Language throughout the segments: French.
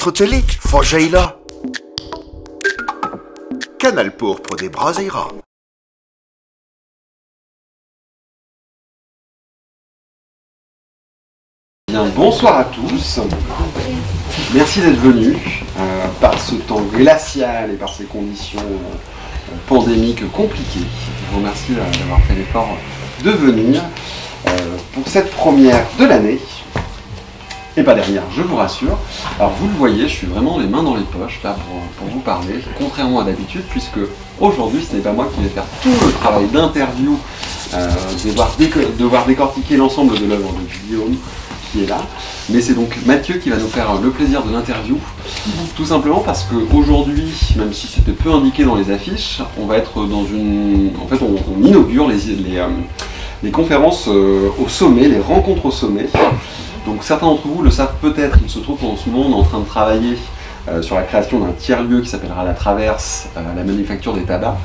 montre télé, Fogeila. Canal pourpre des Braseira. Bien, bonsoir à tous. Merci d'être venus par ce temps glacial et par ces conditions pandémiques compliquées. Je vous remercie d'avoir fait l'effort de venir pour cette première de l'année. Et pas dernière, je vous rassure. Alors vous le voyez, je suis vraiment les mains dans les poches là pour vous parler, contrairement à d'habitude, puisque aujourd'hui ce n'est pas moi qui vais faire tout le travail d'interview, devoir décortiquer l'ensemble de l'œuvre de Guillaume qui est là, mais c'est donc Mathieu qui va nous faire le plaisir de l'interview, tout simplement parce qu'aujourd'hui, même si c'était peu indiqué dans les affiches, on va être dans une... En fait, on inaugure les conférences au sommet, les rencontres au sommet. Donc certains d'entre vous le savent peut-être, il se trouve en ce moment on est en train de travailler sur la création d'un tiers-lieu qui s'appellera La Traverse, la manufacture des tabacs.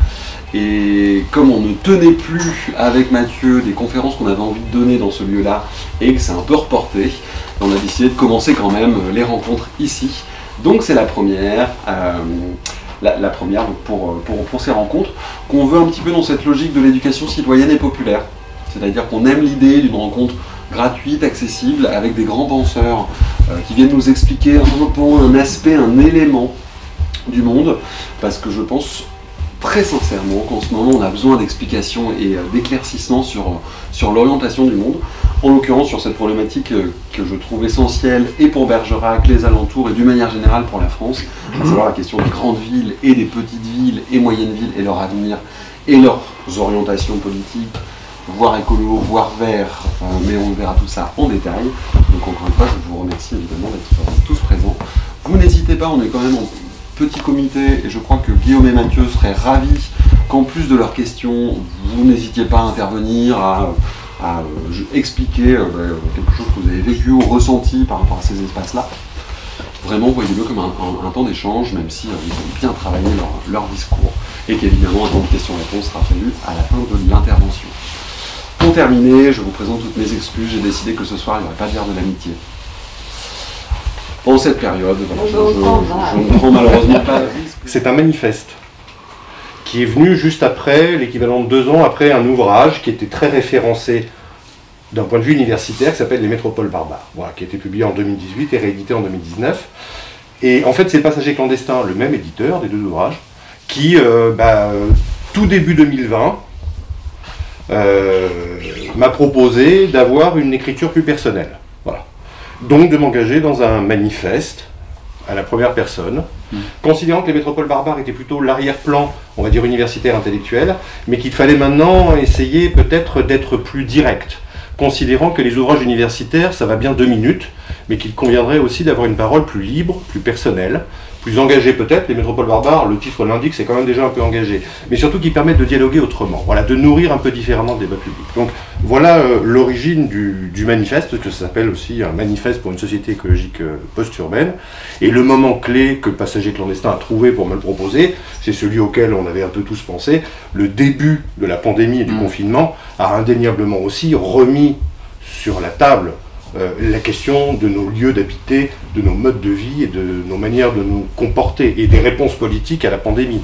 Et comme on ne tenait plus avec Mathieu des conférences qu'on avait envie de donner dans ce lieu-là et que c'est un peu reporté, on a décidé de commencer quand même les rencontres ici. Donc c'est la première, pour ces rencontres qu'on veut un petit peu dans cette logique de l'éducation citoyenne et populaire. C'est-à-dire qu'on aime l'idée d'une rencontre gratuite, accessible, avec des grands penseurs qui viennent nous expliquer un aspect, un élément du monde, parce que je pense très sincèrement qu'en ce moment on a besoin d'explications et d'éclaircissements sur l'orientation du monde, en l'occurrence sur cette problématique que je trouve essentielle et pour Bergerac, les alentours et d'une manière générale pour la France, à savoir la question des grandes villes et des petites villes et moyennes villes et leur avenir et leurs orientations politiques, voire écolo, voire vert, mais on verra tout ça en détail. Donc encore une fois, je vous remercie évidemment d'être tous présents. Vous n'hésitez pas, on est quand même en petit comité, et je crois que Guillaume et Mathieu seraient ravis qu'en plus de leurs questions, vous n'hésitiez pas à intervenir, à expliquer quelque chose que vous avez vécu ou ressenti par rapport à ces espaces-là. Vraiment, voyez-le comme un temps d'échange, même si ils ont bien travaillé leur discours, et qu'évidemment un temps de questions-réponses sera prévu à la fin de l'intervention. Pour terminer, je vous présente toutes mes excuses, j'ai décidé que ce soir il n'y aurait pas de bière de l'amitié. Pendant cette période, je ne prends malheureusement pas de risque. C'est un manifeste qui est venu juste après, l'équivalent de 2 ans après un ouvrage qui était très référencé d'un point de vue universitaire qui s'appelle Les Métropoles barbares, voilà, qui a été publié en 2018 et réédité en 2019. Et en fait c'est Le Passager clandestin, le même éditeur des 2 ouvrages, qui tout début 2020 m'a proposé d'avoir une écriture plus personnelle. Voilà. Donc de m'engager dans un manifeste à la première personne, considérant que Les Métropoles barbares étaient plutôt l'arrière-plan, on va dire universitaire, intellectuel, mais qu'il fallait maintenant essayer peut-être d'être plus direct, considérant que les ouvrages universitaires, ça va bien 2 minutes, mais qu'il conviendrait aussi d'avoir une parole plus libre, plus personnelle, plus engagée peut-être. Les Métropoles barbares, le titre l'indique, c'est quand même déjà un peu engagé, mais surtout qui permettent de dialoguer autrement, voilà, de nourrir un peu différemment le débat public. Donc voilà l'origine du manifeste, que ça s'appelle aussi un manifeste pour une société écologique post-urbaine, et le moment clé que Le Passager clandestin a trouvé pour me le proposer, c'est celui auquel on avait un peu tous pensé. Le début de la pandémie et du confinement a indéniablement aussi remis sur la table la question de nos lieux d'habiter, de nos modes de vie et de nos manières de nous comporter, et des réponses politiques à la pandémie.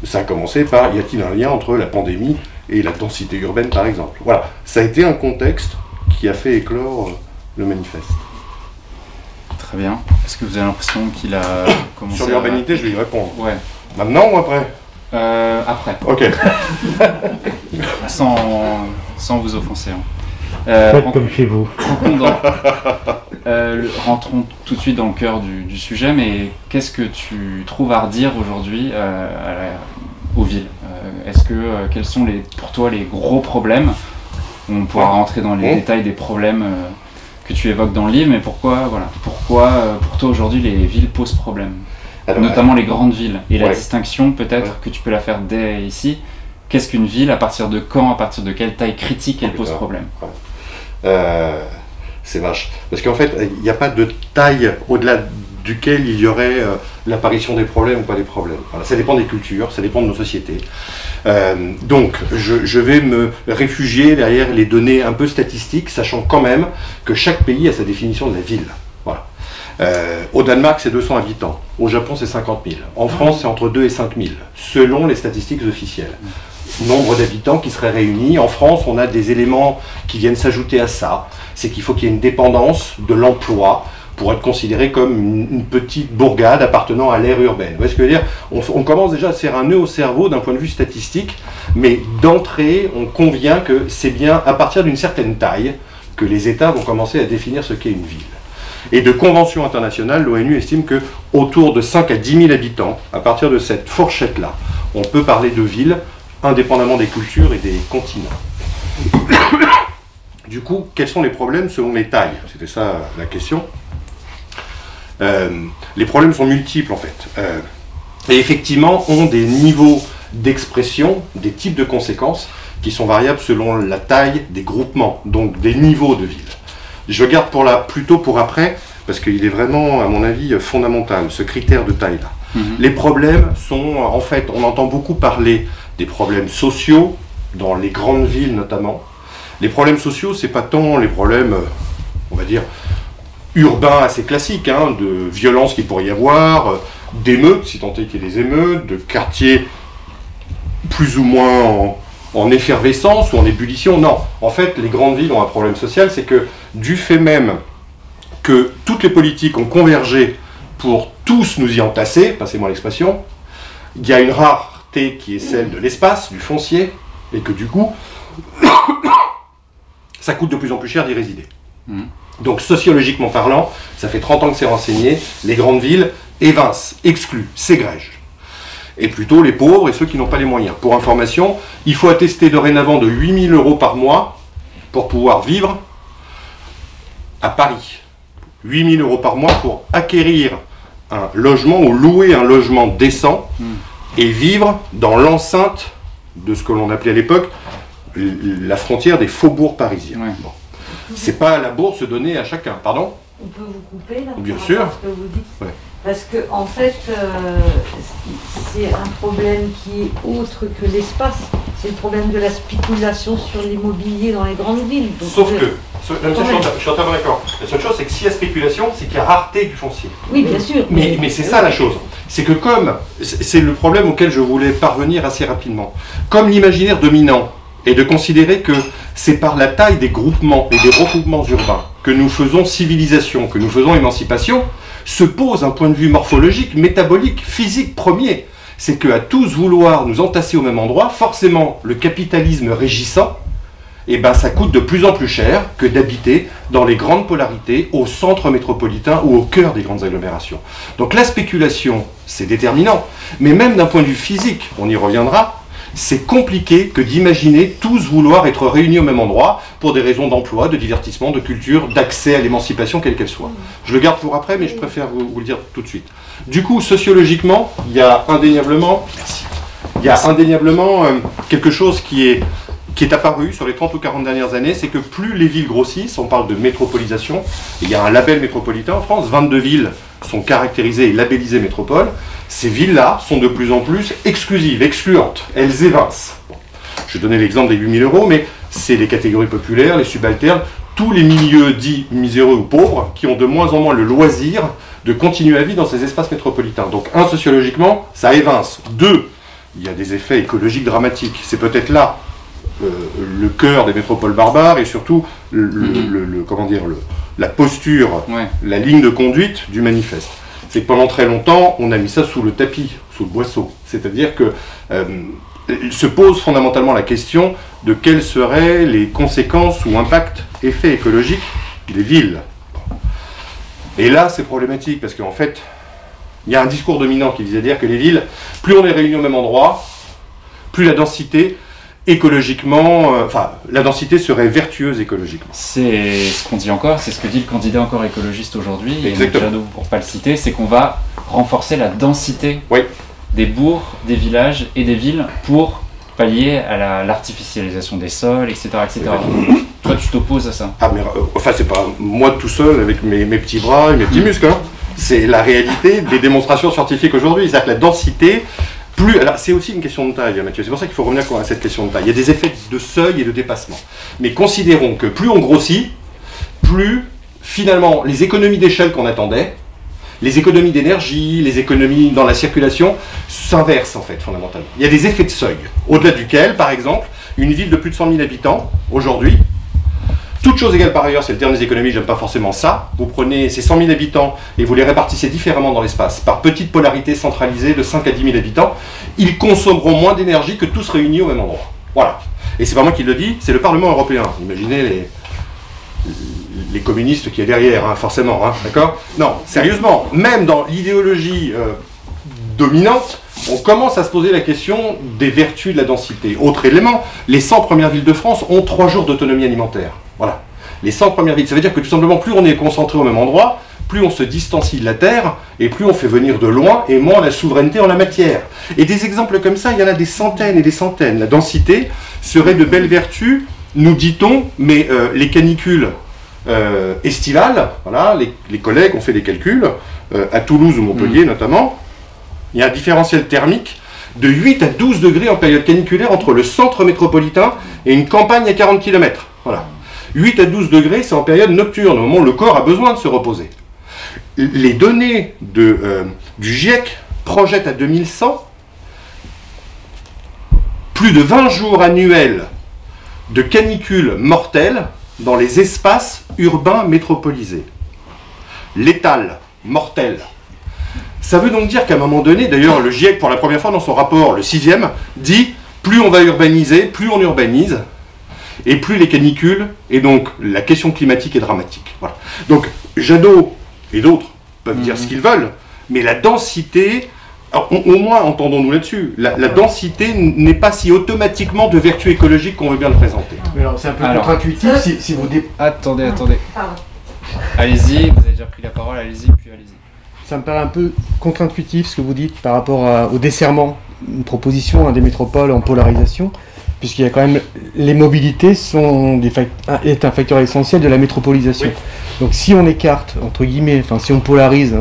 Ça a commencé par, y a-t-il un lien entre la pandémie et la densité urbaine par exemple? Voilà, ça a été un contexte qui a fait éclore le manifeste. Très bien. Est-ce que vous avez l'impression qu'il a commencé Sur l'urbanité, je vais y répondre. Ouais. Maintenant ou après? Après. Ok. sans vous offenser. Faites comme chez vous. Rentrons tout de suite dans le cœur du sujet, mais qu'est-ce que tu trouves à redire aujourd'hui aux villes? Quels sont pour toi les gros problèmes? On pourra rentrer dans les détails des problèmes que tu évoques dans le livre, mais pourquoi pour toi aujourd'hui les villes posent problème? Alors, notamment les grandes villes, et la distinction peut-être que tu peux la faire dès ici. Qu'est-ce qu'une ville, à partir de quand, à partir de quelle taille critique elle pose problème? C'est vache. Parce qu'en fait, il n'y a pas de taille au-delà duquel il y aurait l'apparition des problèmes ou pas des problèmes. Voilà, ça dépend des cultures, ça dépend de nos sociétés. Donc, je vais me réfugier derrière les données un peu statistiques, sachant quand même que chaque pays a sa définition de la ville. Voilà. Au Danemark, c'est 200 habitants. Au Japon, c'est 50 000. En France, c'est entre 2 et 5 000, selon les statistiques officielles. Nombre d'habitants qui seraient réunis. En France, on a des éléments qui viennent s'ajouter à ça. C'est qu'il faut qu'il y ait une dépendance de l'emploi pour être considéré comme une petite bourgade appartenant à l'aire urbaine. Vous voyez ce que je veux dire? On commence déjà à se faire un nœud au cerveau d'un point de vue statistique, mais d'entrée, on convient que c'est bien à partir d'une certaine taille que les États vont commencer à définir ce qu'est une ville. Et de convention internationale, l'ONU estime que autour de 5 à 10 000 habitants, à partir de cette fourchette-là, on peut parler de ville, indépendamment des cultures et des continents. Du coup, quels sont les problèmes selon les tailles? C'était ça la question. Les problèmes sont multiples en fait. Et effectivement, ont des niveaux d'expression, des types de conséquences qui sont variables selon la taille des groupements, donc des niveaux de ville. Je garde plutôt pour après, parce qu'il est vraiment, à mon avis, fondamental, ce critère de taille-là. Les problèmes sont, en fait, on entend beaucoup parler des problèmes sociaux, dans les grandes villes notamment. Les problèmes sociaux, c'est pas tant les problèmes, on va dire, urbains assez classiques, hein, de violence qu'il pourrait y avoir, d'émeutes, si tant est qu'il y ait des émeutes, de quartiers plus ou moins en effervescence ou en ébullition. Non, en fait, les grandes villes ont un problème social, c'est que du fait même que toutes les politiques ont convergé pour tous nous y entasser, passez-moi l'expression, il y a une rareté qui est celle de l'espace, du foncier, et que du coup, ça coûte de plus en plus cher d'y résider. Donc sociologiquement parlant, ça fait 30 ans que c'est renseigné, les grandes villes évincent, excluent, ségrègent. Et plutôt les pauvres et ceux qui n'ont pas les moyens. Pour information, il faut attester dorénavant de 8 000 € par mois pour pouvoir vivre à Paris. 8 000 € par mois pour acquérir un logement ou louer un logement décent et vivre dans l'enceinte de ce que l'on appelait à l'époque la frontière des faubourgs parisiens. Ouais. Bon. C'est pas la bourse donnée à chacun, pardon? On peut vous couper là? Bien sûr. Ce que vous dites. Ouais. Parce que en fait, c'est un problème qui est autre que l'espace. C'est le problème de la spéculation sur l'immobilier dans les grandes villes. Donc sauf que, je suis entièrement d'accord. La seule chose, c'est que s'il y a spéculation, c'est qu'il y a rareté du foncier. Oui, bien sûr. Mais c'est ça la chose. C'est que comme, c'est le problème auquel je voulais parvenir assez rapidement, comme l'imaginaire dominant est de considérer que c'est par la taille des groupements et des regroupements urbains que nous faisons civilisation, que nous faisons émancipation, se pose un point de vue morphologique, métabolique, physique premier. C'est qu'à tous vouloir nous entasser au même endroit, forcément le capitalisme régissant, eh ben, ça coûte de plus en plus cher que d'habiter dans les grandes polarités, au centre métropolitain ou au cœur des grandes agglomérations. Donc la spéculation, c'est déterminant. Mais même d'un point de vue physique, on y reviendra, c'est compliqué que d'imaginer tous vouloir être réunis au même endroit pour des raisons d'emploi, de divertissement, de culture, d'accès à l'émancipation, quelle qu'elle soit. Je le garde pour après, mais je préfère vous le dire tout de suite. Du coup, sociologiquement, il y a indéniablement, quelque chose qui est apparu sur les 30 ou 40 dernières années, c'est que plus les villes grossissent, on parle de métropolisation, il y a un label métropolitain en France, 22 villes sont caractérisées et labellisées métropoles. Ces villes-là sont de plus en plus exclusives, excluantes, elles évincent. Bon. Je donnais l'exemple des 8 000 €, mais c'est les catégories populaires, les subalternes, tous les milieux dits miséreux ou pauvres qui ont de moins en moins le loisir de continuer à vivre dans ces espaces métropolitains. Donc, un, sociologiquement, ça évince. Deux, il y a des effets écologiques dramatiques. C'est peut-être là le cœur des métropoles barbares et surtout la posture, la ligne de conduite du manifeste. C'est que pendant très longtemps, on a mis ça sous le tapis, sous le boisseau. C'est-à-dire que se pose fondamentalement la question de quelles seraient les conséquences ou impacts, effets écologiques des villes. Et là, c'est problématique parce qu'en fait, il y a un discours dominant qui disait dire que les villes, plus on est réunis au même endroit, plus la densité écologiquement, la densité serait vertueuse écologiquement. C'est ce qu'on dit encore, c'est ce que dit le candidat encore écologiste aujourd'hui, Exactement. Pour ne pas le citer, c'est qu'on va renforcer la densité des bourgs, des villages et des villes pour pallier à l'artificialisation des sols, etc. Toi, tu t'opposes à ça? Ah, mais c'est pas moi tout seul avec mes petits bras et mes petits muscles, hein. C'est la réalité des démonstrations scientifiques aujourd'hui. C'est-à-dire que la densité, alors c'est aussi une question de taille, Mathieu, c'est pour ça qu'il faut revenir à cette question de taille. Il y a des effets de seuil et de dépassement. Mais considérons que plus on grossit, plus finalement les économies d'échelle qu'on attendait les économies d'énergie, les économies dans la circulation s'inversent en fait fondamentalement. Il y a des effets de seuil, au-delà duquel, par exemple, une ville de plus de 100 000 habitants, aujourd'hui, toutes choses égales par ailleurs, c'est le terme des économies, j'aime pas forcément ça, vous prenez ces 100 000 habitants et vous les répartissez différemment dans l'espace, par petite polarité centralisée de 5 à 10 000 habitants, ils consommeront moins d'énergie que tous réunis au même endroit. Voilà. Et c'est pas moi qui le dis, c'est le Parlement européen. Imaginez les communistes qui est derrière, hein, forcément, hein, d'accord? Non, sérieusement, même dans l'idéologie dominante, on commence à se poser la question des vertus de la densité. Autre élément, les 100 premières villes de France ont 3 jours d'autonomie alimentaire. Voilà. Les 100 premières villes, ça veut dire que tout simplement, plus on est concentré au même endroit, plus on se distancie de la Terre, et plus on fait venir de loin, et moins on a la souveraineté en la matière. Et des exemples comme ça, il y en a des centaines et des centaines. La densité serait de belles vertus, nous dit-on, mais les canicules estivales, voilà, les collègues ont fait des calculs, à Toulouse ou Montpellier notamment, il y a un différentiel thermique de 8 à 12 degrés en période caniculaire entre le centre métropolitain et une campagne à 40 km. Voilà. 8 à 12 degrés, c'est en période nocturne, au moment où le corps a besoin de se reposer. Les données du GIEC projettent à 2100 plus de 20 jours annuels de canicules mortelles dans les espaces urbains métropolisés. Létales, mortelles. Ça veut donc dire qu'à un moment donné, d'ailleurs le GIEC pour la première fois dans son rapport, le 6e, dit plus on va urbaniser, plus on urbanise, et plus les canicules, et donc la question climatique est dramatique. Voilà. Donc Jadot et d'autres peuvent dire ce qu'ils veulent, mais la densité, alors, au moins entendons-nous là-dessus, la densité n'est pas si automatiquement de vertu écologique qu'on veut bien le présenter. C'est un peu contre-intuitif si vous... Attendez. Allez-y, vous avez déjà pris la parole, allez-y, puis allez-y. Ça me paraît un peu contre-intuitif ce que vous dites par rapport au desserrement, une proposition des métropoles en polarisation, puisqu'il y a quand même les mobilités est un facteur essentiel de la métropolisation. Oui. Donc si on écarte, entre guillemets, enfin si on polarise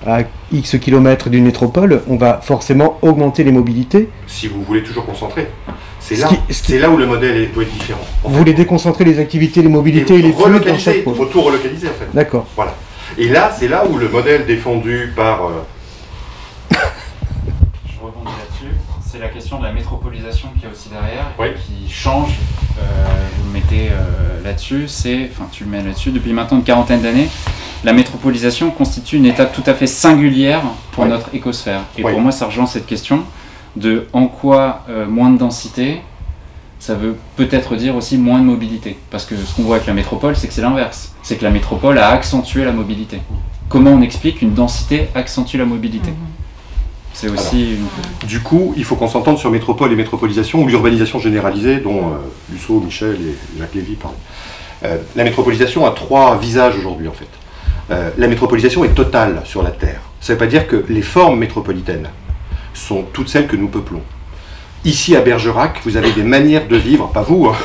à X kilomètres d'une métropole, on va forcément augmenter les mobilités. Si vous voulez toujours concentrer. C'est là où le modèle doit être différent. Vous voulez déconcentrer les activités, les mobilités et les flux dans chaque pôle. Il faut tout relocaliser en fait. D'accord. Voilà. Et là, c'est là où le modèle défendu par... Je rebondis là-dessus. C'est la question de la métropolisation qui est aussi derrière, oui. Qui change. Vous le mettez là-dessus, tu le mets là-dessus. Depuis maintenant une quarantaine d'années, la métropolisation constitue une étape tout à fait singulière pour notre écosphère. Et pour moi, ça rejoint cette question de en quoi moins de densité, ça veut peut-être dire aussi moins de mobilité. Parce que ce qu'on voit avec la métropole, c'est que c'est l'inverse. C'est que la métropole a accentué la mobilité. Comment on explique qu'une densité accentue la mobilité? C'est aussi... Du coup, il faut qu'on s'entende sur métropole et métropolisation, ou l'urbanisation généralisée, dont Lusso, Michel et Jacques Lévy parlent. La métropolisation a 3 visages aujourd'hui, en fait. La métropolisation est totale sur la Terre. Ça ne veut pas dire que les formes métropolitaines sont toutes celles que nous peuplons. Ici, à Bergerac, vous avez des manières de vivre, pas vous, hein,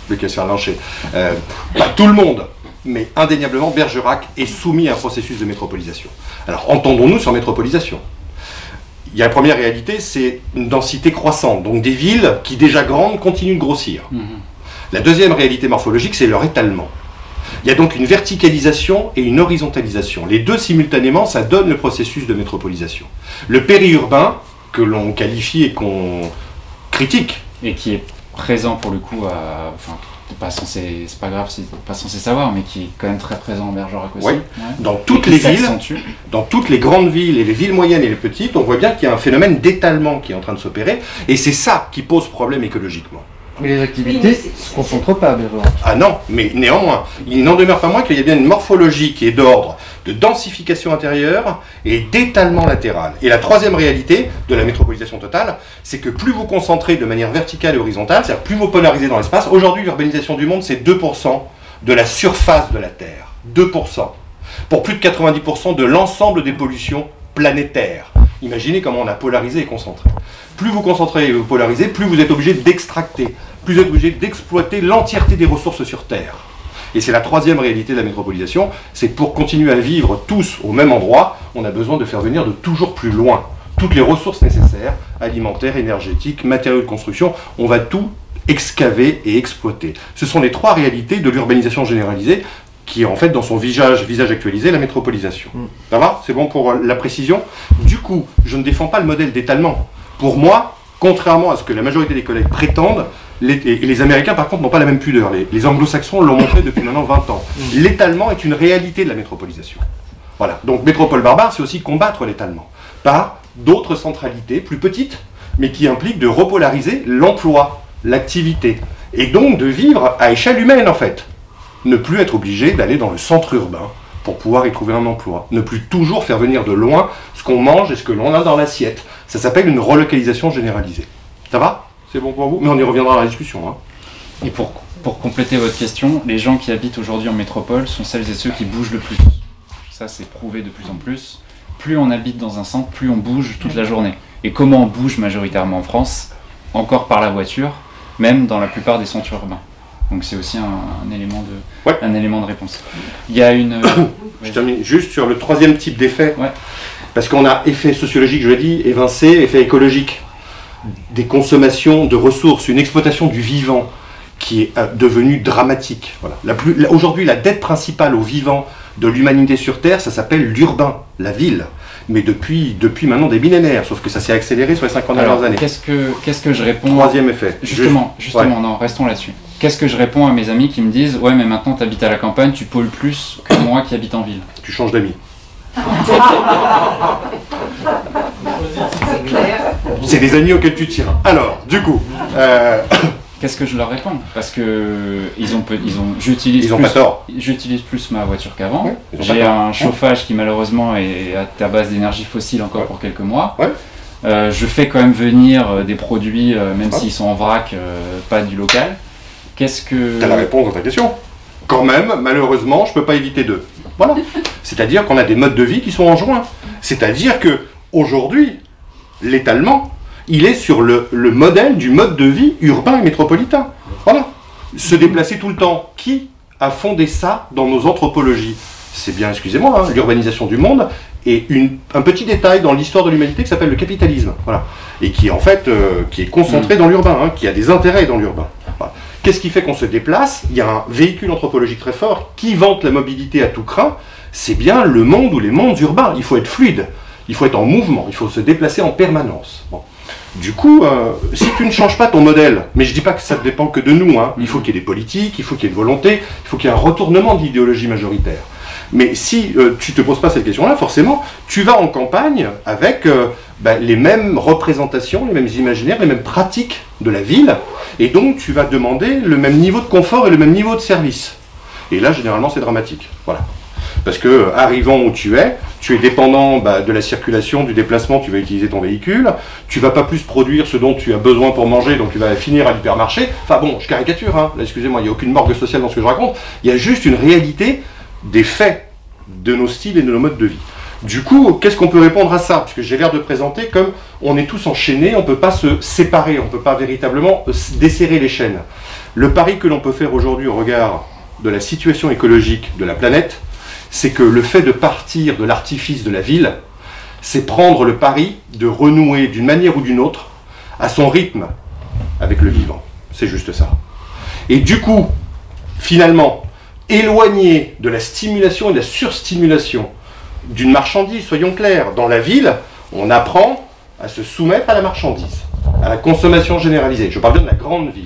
le cas se faire lyncher, pas tout le monde, mais indéniablement, Bergerac est soumis à un processus de métropolisation. Alors, entendons-nous sur métropolisation. Il y a la première réalité, c'est une densité croissante, donc des villes qui, déjà grandes, continuent de grossir. La deuxième réalité morphologique, c'est leur étalement. Il y a donc une verticalisation et une horizontalisation. Les deux simultanément, ça donne le processus de métropolisation. Le périurbain, que l'on qualifie et qu'on critique. Et qui est présent pour le coup, c'est pas grave, c'est pas censé savoir, mais qui est quand même très présent en Bergerac aussi. Oui. Ouais. Dans toutes les villes, dans toutes les grandes villes et les villes moyennes et les petites, on voit bien qu'il y a un phénomène d'étalement qui est en train de s'opérer, et c'est ça qui pose problème écologiquement. Mais les activités ne se concentrent pas, Bergerac. Ah non, mais néanmoins, il n'en demeure pas moins qu'il y a bien une morphologie qui est d'ordre de densification intérieure et d'étalement latéral. Et la troisième réalité de la métropolisation totale, c'est que plus vous concentrez de manière verticale et horizontale, c'est-à-dire plus vous polarisez dans l'espace. Aujourd'hui, l'urbanisation du monde, c'est 2% de la surface de la Terre. 2%. Pour plus de 90% de l'ensemble des pollutions planétaires. Imaginez comment on a polarisé et concentré. Plus vous concentrez et vous polarisez, plus vous êtes obligé d'extracter, plus vous êtes obligé d'exploiter l'entièreté des ressources sur Terre. Et c'est la troisième réalité de la métropolisation, c'est que pour continuer à vivre tous au même endroit, on a besoin de faire venir de toujours plus loin toutes les ressources nécessaires, alimentaires, énergétiques, matériaux de construction, on va tout excaver et exploiter. Ce sont les 3 réalités de l'urbanisation généralisée qui est en fait dans son visage actualisé la métropolisation. Ça va? C'est bon pour la précision? Du coup, je ne défends pas le modèle d'étalement. Pour moi, contrairement à ce que la majorité des collègues prétendent, et les Américains par contre n'ont pas la même pudeur, les Anglo-Saxons l'ont montré depuis maintenant 20 ans, l'étalement est une réalité de la métropolisation. Voilà, donc métropole barbare, c'est aussi combattre l'étalement, par d'autres centralités plus petites, mais qui impliquent de repolariser l'emploi, l'activité, et donc de vivre à échelle humaine en fait. Ne plus être obligé d'aller dans le centre urbain pour pouvoir y trouver un emploi. Ne plus toujours faire venir de loin ce qu'on mange et ce que l'on a dans l'assiette. Ça s'appelle une relocalisation généralisée. Ça va? C'est bon pour vous? Mais on y reviendra dans la discussion. Hein. Et pour compléter votre question, les gens qui habitent aujourd'hui en métropole sont celles et ceux qui bougent le plus. Ça, c'est prouvé de plus en plus. Plus on habite dans un centre, plus on bouge toute la journée. Et comment on bouge majoritairement en France? Encore par la voiture, même dans la plupart des centres urbains. Donc c'est aussi un élément de réponse. Il y a une... Je termine juste sur le troisième type d'effet. Ouais. Parce qu'on a effet sociologique, je l'ai dit, évincé, effet écologique. Des consommations de ressources, une exploitation du vivant qui est devenue dramatique. Voilà. Aujourd'hui, la dette principale au vivant de l'humanité sur Terre, ça s'appelle l'urbain, la ville. Mais depuis maintenant des millénaires, sauf que ça s'est accéléré sur les 50 dernières années. Qu'est-ce que je réponds? Troisième effet. Justement, non, restons là-dessus. Qu'est-ce que je réponds à mes amis qui me disent « Ouais, mais maintenant tu habites à la campagne, tu pollues plus que moi qui habite en ville. » Tu changes d'amis. C'est des amis auxquels tu tiens. Alors, du coup... Qu'est-ce que je leur réponds? Parce que j'utilise pas tort. J'utilise plus ma voiture qu'avant. Ouais, j'ai un chauffage qui malheureusement est à base d'énergie fossile encore pour quelques mois. Ouais. Je fais quand même venir des produits, même s'ils sont en vrac, pas du local. Qu'est-ce que... T'as la réponse à ta question. Quand même, malheureusement, je peux pas éviter d'eux. Voilà. C'est-à-dire qu'on a des modes de vie qui sont en joint. C'est-à-dire que aujourd'hui, l'étalement, il est sur le modèle du mode de vie urbain et métropolitain. Voilà. Se déplacer tout le temps. Qui a fondé ça dans nos anthropologies? C'est bien, excusez-moi, hein, l'urbanisation du monde et un petit détail dans l'histoire de l'humanité qui s'appelle le capitalisme. Voilà. Et qui en fait, qui est concentré dans l'urbain, hein, qui a des intérêts dans l'urbain. Voilà. Qu'est-ce qui fait qu'on se déplace? Il y a un véhicule anthropologique très fort qui vante la mobilité à tout crin. C'est bien le monde ou les mondes urbains. Il faut être fluide, il faut être en mouvement, il faut se déplacer en permanence. Bon. Du coup, si tu ne changes pas ton modèle, mais je ne dis pas que ça ne dépend que de nous, hein, il faut qu'il y ait des politiques, il faut qu'il y ait une volonté, il faut qu'il y ait un retournement de l'idéologie majoritaire. Mais si tu ne te poses pas cette question-là, forcément, tu vas en campagne avec les mêmes représentations, les mêmes imaginaires, les mêmes pratiques de la ville, et donc tu vas demander le même niveau de confort et le même niveau de service. Et là, généralement, c'est dramatique. Voilà. Parce que, arrivant où tu es dépendant de la circulation, du déplacement, tu vas utiliser ton véhicule, tu vas pas plus produire ce dont tu as besoin pour manger, donc tu vas finir à l'hypermarché. Enfin bon, je caricature, hein. Là, excusez-moi, il n'y a aucune morgue sociale dans ce que je raconte, il y a juste une réalité des faits de nos styles et de nos modes de vie. Du coup, qu'est-ce qu'on peut répondre à ça? Parce que j'ai l'air de présenter comme on est tous enchaînés, on ne peut pas se séparer, on ne peut pas véritablement desserrer les chaînes. Le pari que l'on peut faire aujourd'hui au regard de la situation écologique de la planète, c'est que le fait de partir de l'artifice de la ville, c'est prendre le pari de renouer d'une manière ou d'une autre à son rythme avec le vivant. C'est juste ça. Et du coup, finalement, éloigné de la stimulation et de la surstimulation d'une marchandise, soyons clairs, dans la ville, on apprend à se soumettre à la marchandise, à la consommation généralisée. Je parle bien de la grande ville.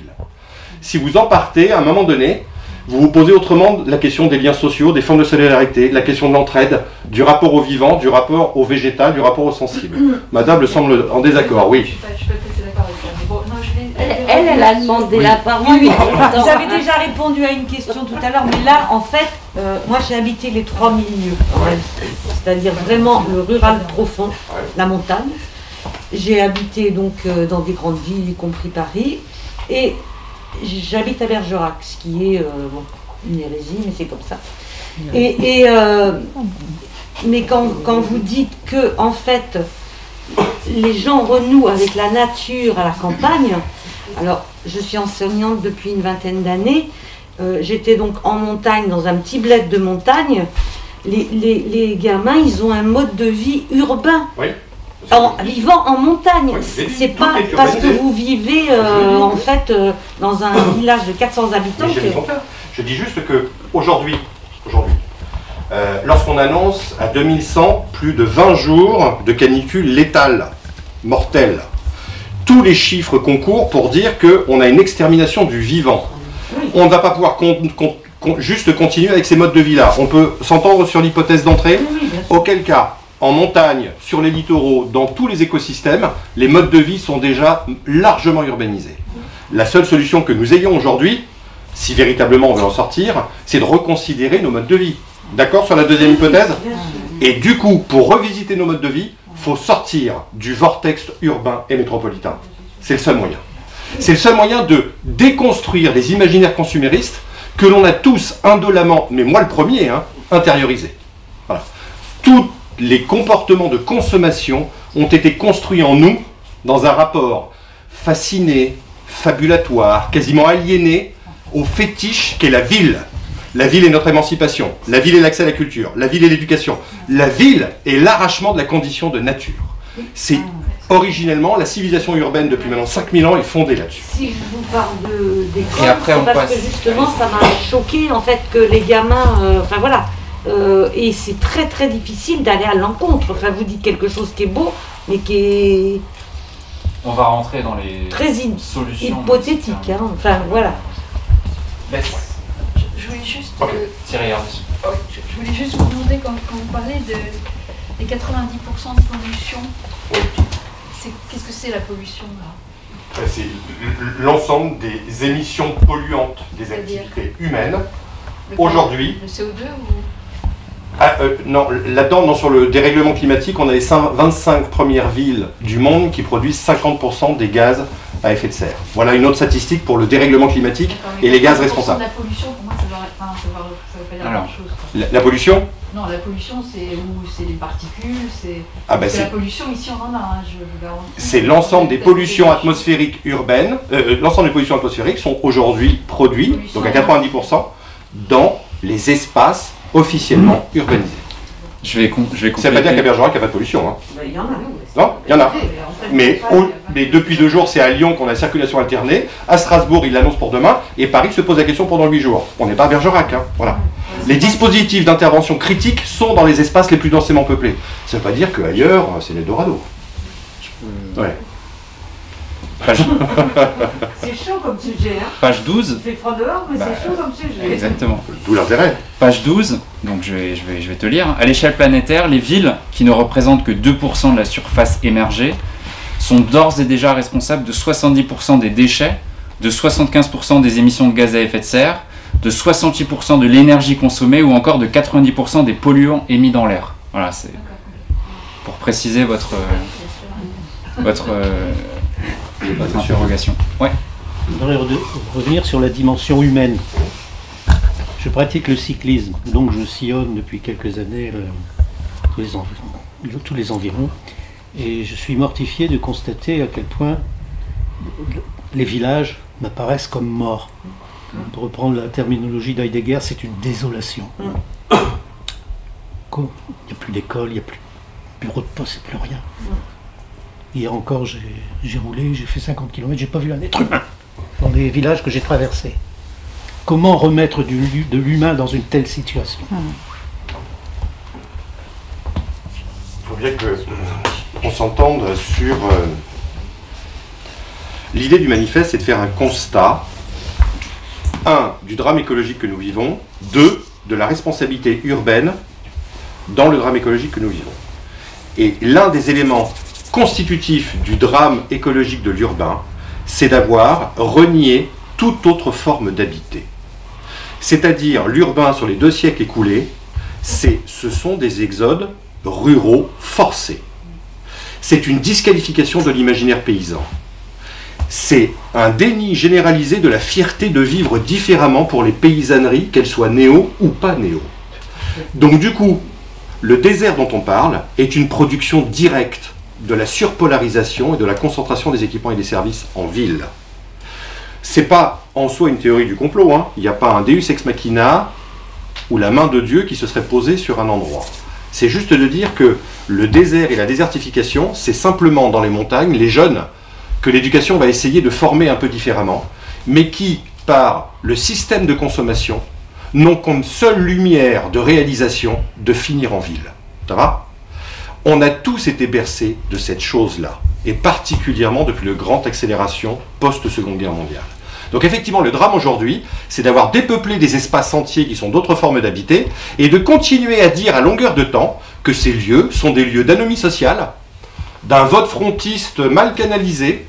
Si vous en partez, à un moment donné, vous vous posez autrement la question des liens sociaux, des formes de solidarité, la question de l'entraide, du rapport au vivant, du rapport au végétal, du rapport au sensible. Madame semble en désaccord, oui. Je peux être d'accord avec ça. Mais bon, non, elle a demandé la parole. Oui. Vous avez déjà répondu à une question tout à l'heure, mais là, en fait, moi j'ai habité les trois milieux, c'est-à-dire vraiment le rural profond, la montagne. J'ai habité donc dans des grandes villes, y compris Paris, et j'habite à Bergerac, ce qui est une hérésie, mais c'est comme ça. Mais quand vous dites que, en fait, les gens renouent avec la nature à la campagne, alors je suis enseignante depuis une vingtaine d'années, j'étais donc en montagne, dans un petit bled de montagne, les gamins, ils ont un mode de vie urbain. Oui. Vivant en montagne, oui, c'est pas parce que vous vivez en fait dans un village de 400 habitants que... Je dis juste que aujourd'hui, lorsqu'on annonce à 2100 plus de 20 jours de canicule létale, mortelle. Tous les chiffres concourent pour dire qu'on a une extermination du vivant. On ne va pas pouvoir juste continuer avec ces modes de vie-là. On peut s'entendre sur l'hypothèse d'entrée, auquel cas, en montagne, sur les littoraux, dans tous les écosystèmes, les modes de vie sont déjà largement urbanisés. La seule solution que nous ayons aujourd'hui, si véritablement on veut en sortir, c'est de reconsidérer nos modes de vie. D'accord sur la deuxième hypothèse? Et du coup, pour revisiter nos modes de vie, il faut sortir du vortex urbain et métropolitain. C'est le seul moyen. C'est le seul moyen de déconstruire les imaginaires consuméristes que l'on a tous indolemment, mais moi le premier, intériorisés. Voilà. Tous les comportements de consommation ont été construits en nous dans un rapport fasciné, fabulatoire, quasiment aliéné au fétiche qu'est la ville. La ville est notre émancipation, la ville est l'accès à la culture, la ville est l'éducation, la ville est l'arrachement de la condition de nature. C'est originellement la civilisation urbaine depuis maintenant 5000 ans est fondée là-dessus. Si je vous parle d'école, après, c'est parce que justement ça m'a choqué en fait que les gamins, enfin voilà, et c'est très très difficile d'aller à l'encontre. Enfin vous dites quelque chose qui est beau, mais qui est On va rentrer dans les très solutions hypothétique. Enfin voilà. Je voulais juste, Thierry, je voulais juste vous demander, quand vous parlez des 90% de pollution, qu'est-ce que c'est la pollution là? C'est l'ensemble des émissions polluantes des activités humaines. Aujourd'hui. Le CO2 ou... Non, là-dedans, non, sur le dérèglement climatique, on a les 25 premières villes du monde qui produisent 50% des gaz à effet de serre. Voilà une autre statistique pour le dérèglement climatique et les gaz responsables. La pollution, pour moi, ça veut pas dire la même chose. La pollution? Non, la pollution, c'est les particules, c'est la pollution, ici on en a, je vous garantis. C'est l'ensemble des pollutions atmosphériques urbaines, l'ensemble des pollutions atmosphériques sont aujourd'hui produits, donc à 90%, dans les espaces officiellement urbanisés. Je vais compléter. Ça ne veut pas dire qu'à Bergerac, il n'y a pas de pollution. Il y en a. Non, il y en a. Mais depuis 2 jours, c'est à Lyon qu'on a circulation alternée. À Strasbourg, il l'annonce pour demain. Et Paris se pose la question pendant 8 jours. On n'est pas à Bergerac. Voilà. Les dispositifs d'intervention critique sont dans les espaces les plus densément peuplés. Ça ne veut pas dire qu'ailleurs, c'est l'Eldorado. Ouais. C'est chaud comme sujet. Page 12. Il fait froid dehors, mais c'est chaud comme sujet. Exactement. D'où l'intérêt. Page 12, donc je vais te lire. À l'échelle planétaire, les villes, qui ne représentent que 2% de la surface émergée, sont d'ores et déjà responsables de 70% des déchets, de 75% des émissions de gaz à effet de serre, de 68% de l'énergie consommée ou encore de 90% des polluants émis dans l'air. Voilà, c'est pour préciser votre interrogation. Ouais. Je voudrais revenir sur la dimension humaine. Je pratique le cyclisme, donc je sillonne depuis quelques années tous les environs, et je suis mortifié de constater à quel point les villages m'apparaissent comme morts. Pour reprendre la terminologie d'Heidegger, c'est une désolation. Il n'y a plus d'école, il n'y a plus de bureau de poste, il n'y a plus rien. Hier encore, j'ai roulé, j'ai fait 50 km, j'ai pas vu un être humain dans les villages que j'ai traversés. Comment remettre de l'humain dans une telle situation? Il faut bien qu'on s'entende sur... L'idée du manifeste, c'est de faire un constat, 1, du drame écologique que nous vivons, 2, de la responsabilité urbaine dans le drame écologique que nous vivons. Et l'un des éléments constitutif du drame écologique de l'urbain, c'est d'avoir renié toute autre forme d'habiter. C'est-à-dire l'urbain sur les 2 siècles écoulés, ce sont des exodes ruraux forcés. C'est une disqualification de l'imaginaire paysan. C'est un déni généralisé de la fierté de vivre différemment pour les paysanneries, qu'elles soient néo ou pas néo. Donc du coup, le désert dont on parle est une production directe de la surpolarisation et de la concentration des équipements et des services en ville. C'est pas en soi une théorie du complot, il n'y a pas un Deus ex machina ou la main de Dieu qui se serait posée sur un endroit. C'est juste de dire que le désert et la désertification, c'est simplement dans les montagnes, les jeunes, que l'éducation va essayer de former un peu différemment, mais qui, par le système de consommation, n'ont comme seule lumière de réalisation de finir en ville. Ça va? On a tous été bercés de cette chose-là, et particulièrement depuis la grande accélération post-Seconde Guerre mondiale. Donc effectivement, le drame aujourd'hui, c'est d'avoir dépeuplé des espaces entiers qui sont d'autres formes d'habiter, et de continuer à dire à longueur de temps que ces lieux sont des lieux d'anomie sociale, d'un vote frontiste mal canalisé,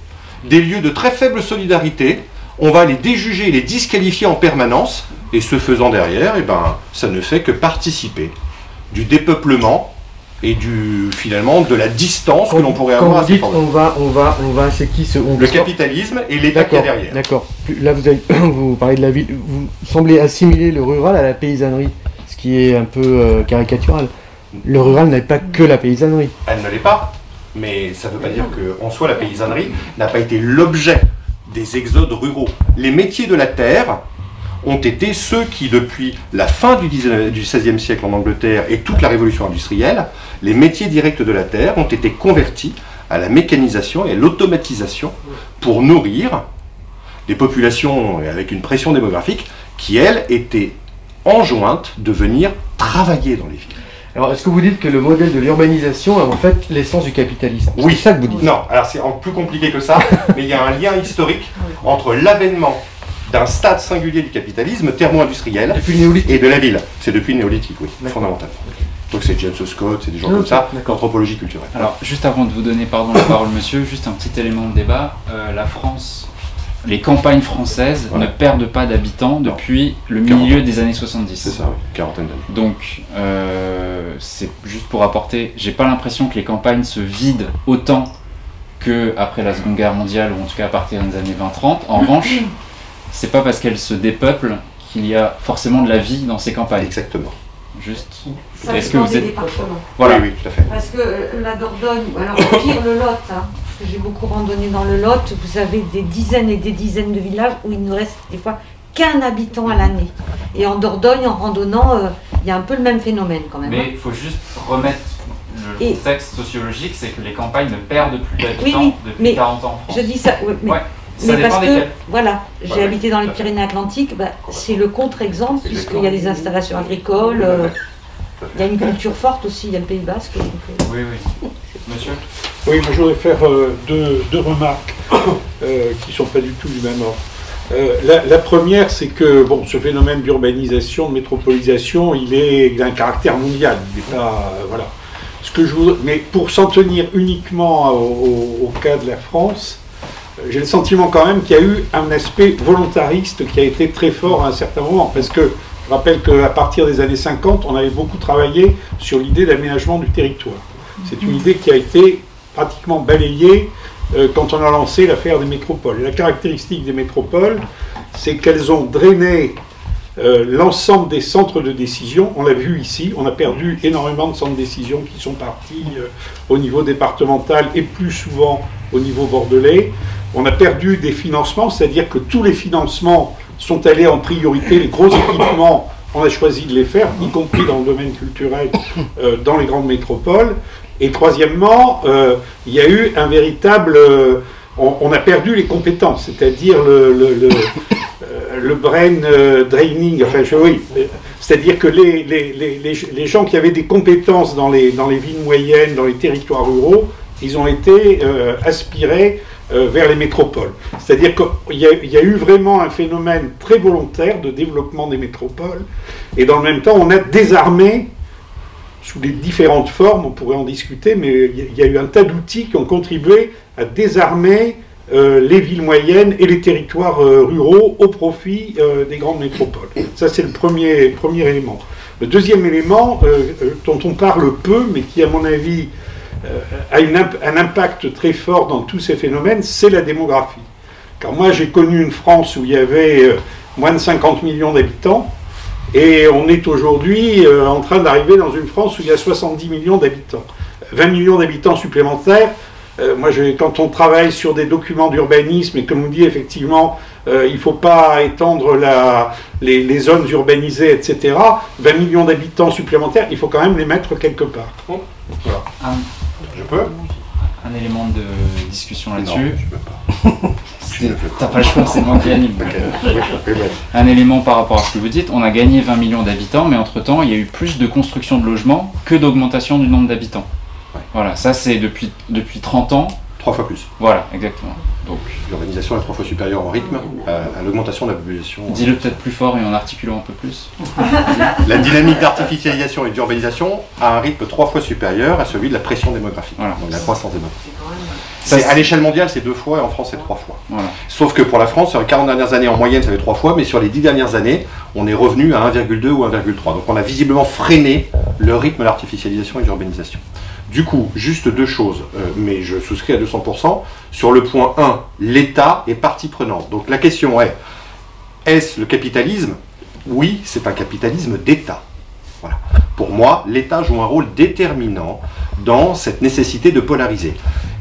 des lieux de très faible solidarité. On va les déjuger, les disqualifier en permanence, et ce faisant derrière, eh ben, ça ne fait que participer du dépeuplement et finalement de la distance que l'on pourrait avoir à ces problèmes. C'est qui ce Le capitalisme et l'État qui est derrière. D'accord. Là, vous parlez de la ville, vous semblez assimiler le rural à la paysannerie, ce qui est un peu caricatural. Le rural n'est pas que la paysannerie. Elle ne l'est pas, mais ça ne veut pas dire qu'en soi la paysannerie n'a pas été l'objet des exodes ruraux. Les métiers de la terre ont été ceux qui, depuis la fin du XVIe siècle en Angleterre et toute la révolution industrielle, les métiers directs de la terre ont été convertis à la mécanisation et à l'automatisation pour nourrir des populations avec une pression démographique qui, elles, étaient enjointes de venir travailler dans les villes. Alors, est-ce que vous dites que le modèle de l'urbanisation a en fait l'essence du capitalisme? Oui. C'est ça que vous dites? Non, alors c'est plus compliqué que ça, mais il y a un lien historique entre l'avènement d'un stade singulier du capitalisme thermo-industriel et de la ville. C'est depuis le néolithique, oui, fondamentalement. Donc c'est James Scott, c'est des gens comme ça, l'anthropologie culturelle. Alors, juste avant de vous donner la parole, monsieur, juste un petit élément de débat. La France, les campagnes françaises ne perdent pas d'habitants depuis le milieu des années 70. C'est ça, oui, quarantaine d'années. Donc, c'est juste pour apporter, j'ai pas l'impression que les campagnes se vident autant qu'après la Seconde Guerre mondiale, ou en tout cas à partir des années 20-30. En revanche, c'est pas parce qu'elles se dépeuplent qu'il y a forcément de la vie dans ces campagnes. Exactement. Juste. Ça dépend des départements. Voilà. Oui, tout à fait. Parce que la Dordogne, alors au pire le Lot, hein, parce que j'ai beaucoup randonné dans le Lot, vous avez des dizaines et des dizaines de villages où il ne reste des fois qu'un habitant à l'année. Et en Dordogne, en randonnant, il y a un peu le même phénomène quand même. Mais il faut juste remettre le contexte sociologique, c'est que les campagnes ne perdent plus d'habitants depuis 40 ans en France. Je dis ça, mais, ça dépend parce desquels. Voilà, j'ai habité dans les Pyrénées-Atlantiques, c'est le contre-exemple, puisqu'il y a des installations agricoles, il y a une culture forte aussi, il y a le Pays Basque. Donc, oui. Monsieur? Oui, moi je voudrais faire deux remarques qui ne sont pas du tout du même ordre. La première, c'est que bon, ce phénomène d'urbanisation, de métropolisation, il est d'un caractère mondial. Il n'est pas. Voilà. Ce que je voudrais, mais pour s'en tenir uniquement au cas de la France, j'ai le sentiment quand même qu'il y a eu un aspect volontariste qui a été très fort à un certain moment. Parce que je rappelle qu'à partir des années 50, on avait beaucoup travaillé sur l'idée d'aménagement du territoire. C'est une idée qui a été pratiquement balayée quand on a lancé l'affaire des métropoles. Et la caractéristique des métropoles, c'est qu'elles ont drainé l'ensemble des centres de décision. On l'a vu ici, on a perdu énormément de centres de décision qui sont partis au niveau départemental et plus souvent au niveau bordelais. On a perdu des financements, c'est-à-dire que tous les financements sont allés en priorité, les gros équipements, on a choisi de les faire, y compris dans le domaine culturel, dans les grandes métropoles. Et troisièmement, il y a eu un véritable... on a perdu les compétences, c'est-à-dire le brain draining, enfin, oui, c'est-à-dire que les gens qui avaient des compétences dans les villes moyennes, dans les territoires ruraux, ils ont été aspirés vers les métropoles. C'est-à-dire qu'il y a eu vraiment un phénomène très volontaire de développement des métropoles, et dans le même temps, on a désarmé, sous les différentes formes, on pourrait en discuter, mais il y a eu un tas d'outils qui ont contribué à désarmer les villes moyennes et les territoires ruraux au profit des grandes métropoles. Ça, c'est le premier élément. Le deuxième élément, dont on parle peu, mais qui, à mon avis, a un impact très fort dans tous ces phénomènes, c'est la démographie. Car moi, j'ai connu une France où il y avait moins de 50 millions d'habitants, et on est aujourd'hui en train d'arriver dans une France où il y a 70 millions d'habitants. 20 millions d'habitants supplémentaires. Quand on travaille sur des documents d'urbanisme et qu'on dit effectivement il ne faut pas étendre les zones urbanisées, etc., 20 millions d'habitants supplémentaires, il faut quand même les mettre quelque part. Voilà. Je peux? un élément de discussion Non, là-dessus. je peux pas. T'as pas le choix, c'est moi qui anime. Un élément par rapport à ce que vous dites, on a gagné 20 millions d'habitants, mais entre-temps, il y a eu plus de construction de logements que d'augmentation du nombre d'habitants. Ouais. Voilà, ça c'est depuis 30 ans. 3 fois plus. Voilà, exactement. Donc, l'urbanisation est 3 fois supérieure en rythme à l'augmentation de la population. Dis-le peut-être plus fort et en articulant un peu plus. La dynamique d'artificialisation et d'urbanisation a un rythme 3 fois supérieur à celui de la pression démographique, voilà. donc la croissance démographique. À l'échelle mondiale, c'est 2 fois et en France, c'est 3 fois. Voilà. Sauf que pour la France, sur les 40 dernières années, en moyenne, ça fait 3 fois, mais sur les 10 dernières années, on est revenu à 1,2 ou 1,3. Donc on a visiblement freiné le rythme de l'artificialisation et de l'urbanisation. Du coup, juste 2 choses, mais je souscris à 200%. Sur le point 1, l'État est partie prenante. Donc la question est, est-ce le capitalisme? Oui, c'est un capitalisme d'État. Voilà. Pour moi, l'État joue un rôle déterminant dans cette nécessité de polariser.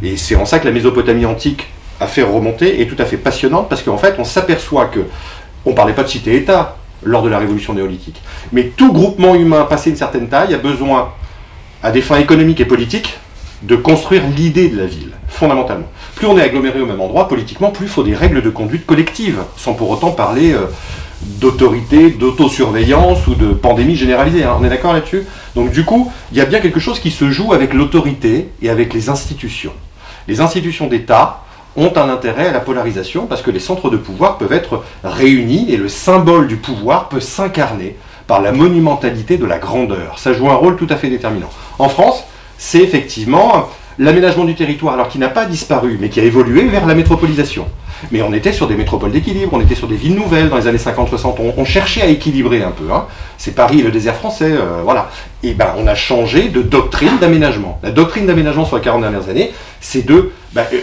Et c'est en ça que la Mésopotamie antique a fait remonter, est tout à fait passionnante, parce qu'en fait, on s'aperçoit que, on ne parlait pas de cité-État lors de la révolution néolithique, mais tout groupement humain passé une certaine taille a besoin, à des fins économiques et politiques, de construire l'idée de la ville, fondamentalement. Plus on est aggloméré au même endroit, politiquement, plus il faut des règles de conduite collective, sans pour autant parler d'autorité, d'autosurveillance ou de pandémie généralisée. Hein. On est d'accord là-dessus? Donc du coup, il y a bien quelque chose qui se joue avec l'autorité et avec les institutions. Les institutions d'État ont un intérêt à la polarisation parce que les centres de pouvoir peuvent être réunis et le symbole du pouvoir peut s'incarner par la monumentalité de la grandeur. Ça joue un rôle tout à fait déterminant. En France, c'est effectivement l'aménagement du territoire, alors qui n'a pas disparu, mais qui a évolué vers la métropolisation. Mais on était sur des métropoles d'équilibre, on était sur des villes nouvelles dans les années 50-60, on cherchait à équilibrer un peu. Hein. C'est Paris et le désert français, voilà. Et ben on a changé de doctrine d'aménagement. La doctrine d'aménagement sur les 40 dernières années, c'est de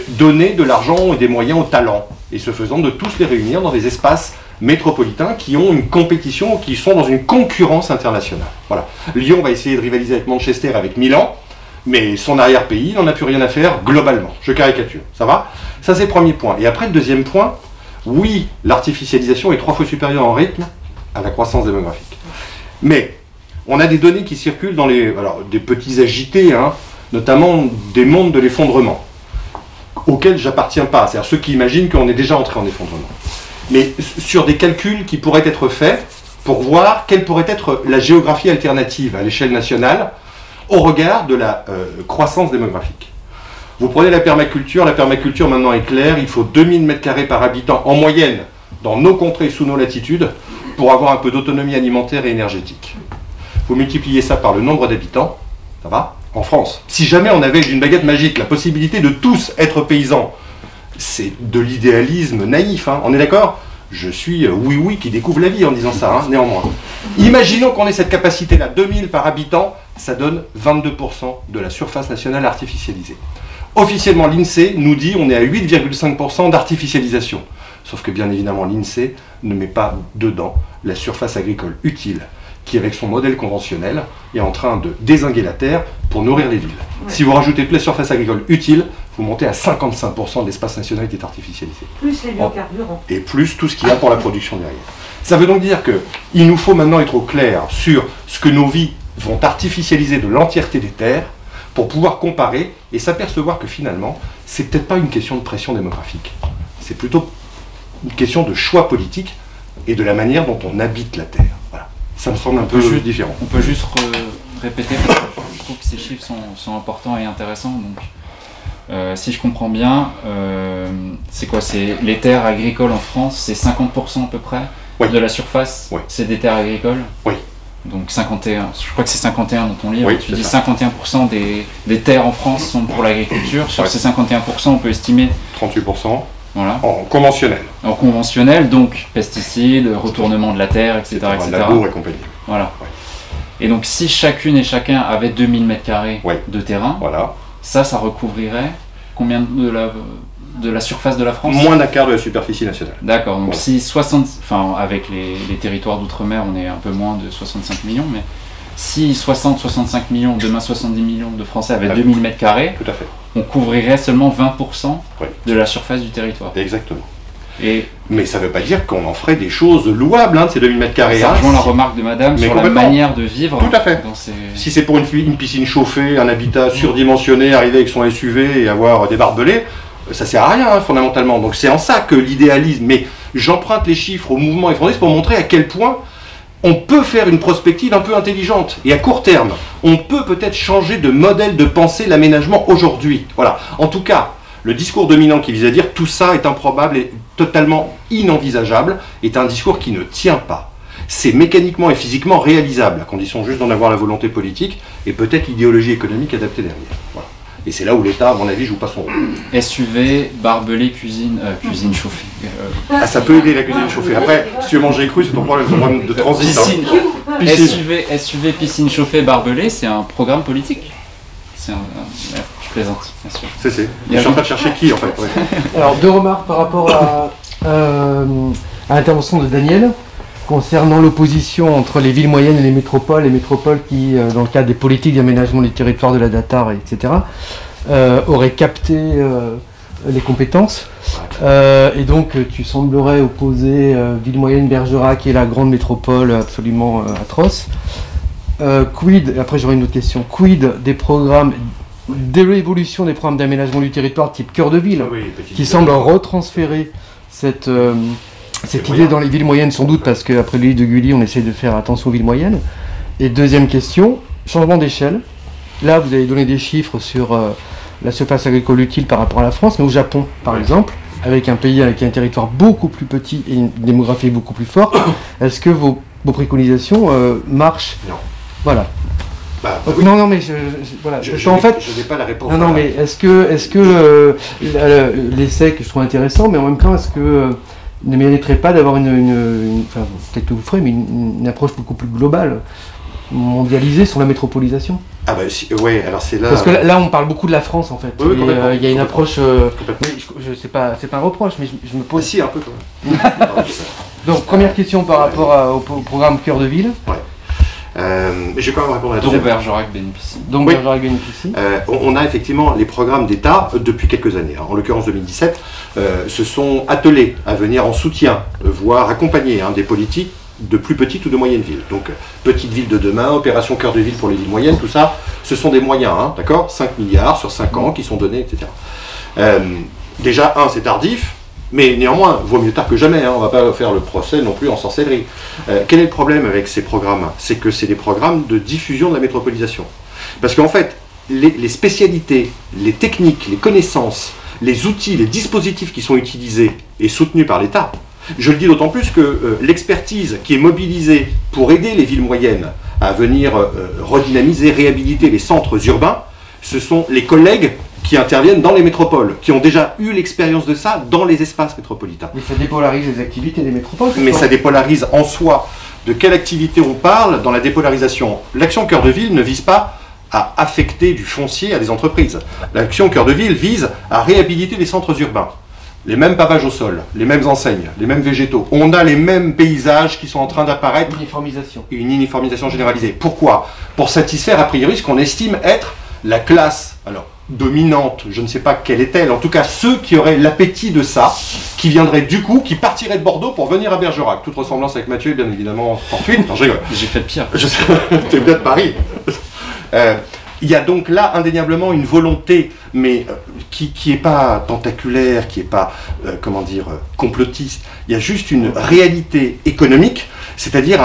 donner de l'argent et des moyens aux talents, et ce faisant de tous les réunir dans des espaces métropolitains qui ont une compétition, qui sont dans une concurrence internationale. Voilà. Lyon va essayer de rivaliser avec Manchester, avec Milan, mais son arrière-pays n'en a plus rien à faire globalement. Je caricature, ça va? Ça c'est le premier point. Et après le deuxième point, oui, l'artificialisation est 3 fois supérieure en rythme à la croissance démographique. Mais on a des données qui circulent dans les... Alors, des petits agités, hein, notamment des mondes de l'effondrement, auxquels j'appartiens pas, c'est-à-dire ceux qui imaginent qu'on est déjà entré en effondrement. Mais sur des calculs qui pourraient être faits pour voir quelle pourrait être la géographie alternative à l'échelle nationale au regard de la croissance démographique. Vous prenez la permaculture maintenant est claire, il faut 2000 m² par habitant en moyenne dans nos contrées sous nos latitudes pour avoir un peu d'autonomie alimentaire et énergétique. Vous multipliez ça par le nombre d'habitants, ça va? En France. Si jamais on avait d'une baguette magique la possibilité de tous être paysans, c'est de l'idéalisme naïf, hein, on est d'accord? Je suis oui qui découvre la vie en disant ça, hein, néanmoins. Imaginons qu'on ait cette capacité-là, 2000 par habitant, ça donne 22% de la surface nationale artificialisée. Officiellement, l'INSEE nous dit on est à 8,5% d'artificialisation. Sauf que bien évidemment, l'INSEE ne met pas dedans la surface agricole utile, qui avec son modèle conventionnel est en train de dézinguer la terre pour nourrir les villes. Ouais. Si vous rajoutez toute la surface agricole utile, vous montez à 55% de l'espace national qui est artificialisé. Plus les biocarburants. Et plus tout ce qu'il y a pour la production derrière. Ça veut donc dire qu'il nous faut maintenant être au clair sur ce que nos vies vont artificialiser de l'entièreté des terres pour pouvoir comparer et s'apercevoir que finalement, c'est peut-être pas une question de pression démographique. C'est plutôt une question de choix politique et de la manière dont on habite la terre. Voilà. Ça me semble un peu différent. On peut juste répéter, parce que je trouve que ces chiffres sont importants et intéressants. Donc, si je comprends bien, c'est quoi? C'est les terres agricoles en France, c'est 50% à peu près de la surface, c'est des terres agricoles. Oui. Donc 51, je crois que c'est 51 dans ton livre, tu dis 51% des terres en France sont pour l'agriculture. Sur ces 51%, on peut estimer 38%. Voilà. En conventionnel. En conventionnel, donc pesticides, retournement de la terre, etc. Labour et compagnie. Voilà. Ouais. Et donc si chacune et chacun avait 2000 m² de terrain, ça recouvrirait combien de la surface de la France? Moins d'un quart de la superficie nationale. D'accord, donc si 60... Enfin, avec les territoires d'outre-mer, on est un peu moins de 65 millions, mais si 60-65 millions, demain 70 millions de Français avaient 2000 m², tout à fait. On couvrirait seulement 20% de la surface du territoire. Exactement. Mais ça ne veut pas dire qu'on en ferait des choses louables, de ces 2000 mètres carrés. Ça rejoint la remarque de madame sur la manière de vivre. Tout à fait. Si c'est pour une piscine chauffée, un habitat surdimensionné, arriver avec son SUV et avoir des barbelés, ça sert à rien, fondamentalement. Donc c'est en ça que l'idéalisme... Mais j'emprunte les chiffres au mouvement effondriste pour montrer à quel point on peut faire une prospective un peu intelligente. Et à court terme, on peut peut-être changer de modèle de pensée l'aménagement aujourd'hui. Voilà. En tout cas, le discours dominant qui vise à dire tout ça est improbable et totalement inenvisageable est un discours qui ne tient pas. C'est mécaniquement et physiquement réalisable, à condition juste d'en avoir la volonté politique et peut-être l'idéologie économique adaptée derrière. Voilà. Et c'est là où l'État, à mon avis, joue pas son rôle. SUV, barbelé, cuisine chauffée. Ça peut aider la cuisine chauffée. Après, si tu veux manger cru, c'est ton problème de transit. SUV, piscine chauffée, barbelé, c'est un programme politique. Je plaisante, bien sûr. Je suis en train de chercher qui, en fait. Ouais. Alors, 2 remarques par rapport à l'intervention de Daniel concernant l'opposition entre les villes moyennes et les métropoles qui, dans le cadre des politiques d'aménagement du territoire de la DATAR, etc., auraient capté les compétences. Et donc, tu semblerais opposer ville moyenne Bergerac et la grande métropole absolument atroce. Quid, après j'aurai une autre question, quid des programmes, de l'évolution des programmes d'aménagement du territoire type cœur de ville, qui semblent retransférer cette idée dans les villes moyennes, sans doute parce qu'après le livre de Gulli, on essaie de faire attention aux villes moyennes. Et deuxième question, changement d'échelle. Là, vous avez donné des chiffres sur la surface agricole utile par rapport à la France, mais au Japon, par exemple, avec un pays avec un territoire beaucoup plus petit et une démographie beaucoup plus forte, est-ce que vos préconisations marchent? Non. Voilà. Oui. Non, mais voilà. En fait, je n'ai pas la réponse. Non, mais est-ce que l'essai que je trouve intéressant, mais en même temps, est-ce que ne mériterait pas d'avoir enfin, peut-être que vous ferez, mais une approche beaucoup plus globale, mondialisée sur la métropolisation? Ah bah ouais, alors c'est là... Parce que là, on parle beaucoup de la France, en fait. Oui, il y a une approche... c'est pas un reproche, mais je me pose... Si, un peu quand même. Donc, première question par rapport au programme Cœur de Ville. Ouais. Je vais quand même répondre à la deuxième. Bergerac bénéficie. Donc oui. Bergerac bénéficie. On a effectivement les programmes d'État depuis quelques années. En l'occurrence 2017, se sont attelés à venir en soutien, voire accompagner des politiques de plus petites ou de moyennes villes. Donc Petite Ville de demain, opération Cœur de Ville pour les villes moyennes, tout ça, ce sont des moyens, d'accord, 5 milliards sur 5 ans qui sont donnés, etc. Déjà, c'est tardif. Mais néanmoins, vaut mieux tard que jamais, on ne va pas faire le procès non plus en sorcellerie. Quel est le problème avec ces programmes? C'est que c'est des programmes de diffusion de la métropolisation. Parce qu'en fait, les spécialités, les techniques, les connaissances, les outils, les dispositifs qui sont utilisés et soutenus par l'État, je le dis d'autant plus que l'expertise qui est mobilisée pour aider les villes moyennes à venir redynamiser, réhabiliter les centres urbains, ce sont les collègues qui interviennent dans les métropoles, qui ont déjà eu l'expérience de ça dans les espaces métropolitains. Mais ça dépolarise les activités des métropoles. Mais ça dépolarise en soi. De quelle activité on parle dans la dépolarisation? L'action Cœur de Ville ne vise pas à affecter du foncier à des entreprises. L'action Cœur de Ville vise à réhabiliter les centres urbains. Les mêmes pavages au sol, les mêmes enseignes, les mêmes végétaux. On a les mêmes paysages qui sont en train d'apparaître. Uniformisation. Une uniformisation généralisée. Pourquoi? Pour satisfaire a priori ce qu'on estime être la classe dominante, je ne sais pas quelle est-elle, en tout cas ceux qui auraient l'appétit de ça, qui viendraient du coup, qui partiraient de Bordeaux pour venir à Bergerac. Toute ressemblance avec Mathieu est bien évidemment fortuite. Non, je rigole. J'ai fait pire. T'es bien de Paris. Il y a donc là indéniablement une volonté, mais qui n'est pas tentaculaire, qui n'est pas, complotiste. Il y a juste une réalité économique, c'est-à-dire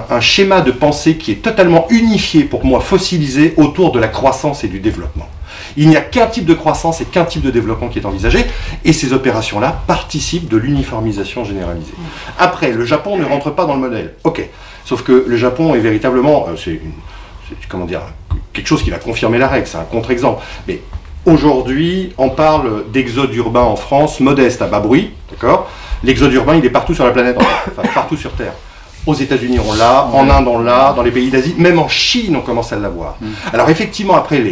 un schéma de pensée qui est totalement unifié, pour moi fossilisé, autour de la croissance et du développement. Il n'y a qu'un type de croissance et qu'un type de développement qui est envisagé, et ces opérations-là participent de l'uniformisation généralisée. Après, le Japon ne rentre pas dans le modèle. Ok, sauf que le Japon est véritablement, quelque chose qui va confirmer la règle, c'est un contre-exemple. Mais aujourd'hui, on parle d'exode urbain en France, modeste, à bas bruit, d'accord? L'exode urbain, il est partout sur la planète, enfin partout sur Terre. Aux États-Unis, on l'a, en Inde, on l'a, dans les pays d'Asie, même en Chine, on commence à l'avoir. Alors effectivement, après,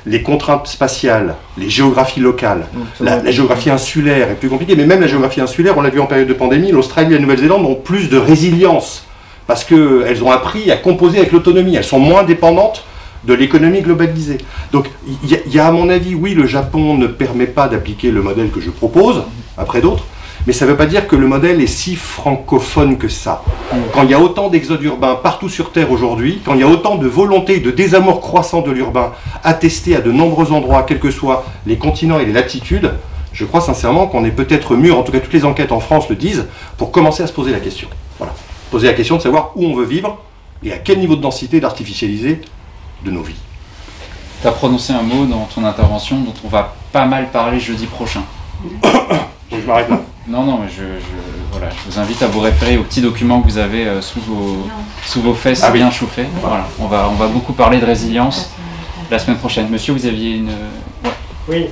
les contraintes spatiales, les géographies locales, la géographie insulaire est plus compliquée, mais même la géographie insulaire, on l'a vu en période de pandémie, l'Australie et la Nouvelle-Zélande ont plus de résilience, parce qu'elles ont appris à composer avec l'autonomie, elles sont moins dépendantes de l'économie globalisée. Donc il y a à mon avis, oui, le Japon ne permet pas d'appliquer le modèle que je propose, après d'autres, Mais ça ne veut pas dire que le modèle est si francophone que ça. Quand il y a autant d'exodes urbains partout sur Terre aujourd'hui, quand il y a autant de volonté, de désamour croissant de l'urbain attesté à de nombreux endroits, quels que soient les continents et les latitudes, je crois sincèrement qu'on est peut-être mûr, en tout cas toutes les enquêtes en France le disent, pour commencer à se poser la question. Voilà. Poser la question de savoir où on veut vivre et à quel niveau de densité d'artificialiser de nos vies. Tu as prononcé un mot dans ton intervention dont on va pas mal parler jeudi prochain. Je m'arrête là. Non, mais voilà, je vous invite à vous référer au petit document que vous avez sous vos fesses bien chauffées. Voilà, on va beaucoup parler de résilience la semaine prochaine. Monsieur, vous aviez une... Ouais. Oui,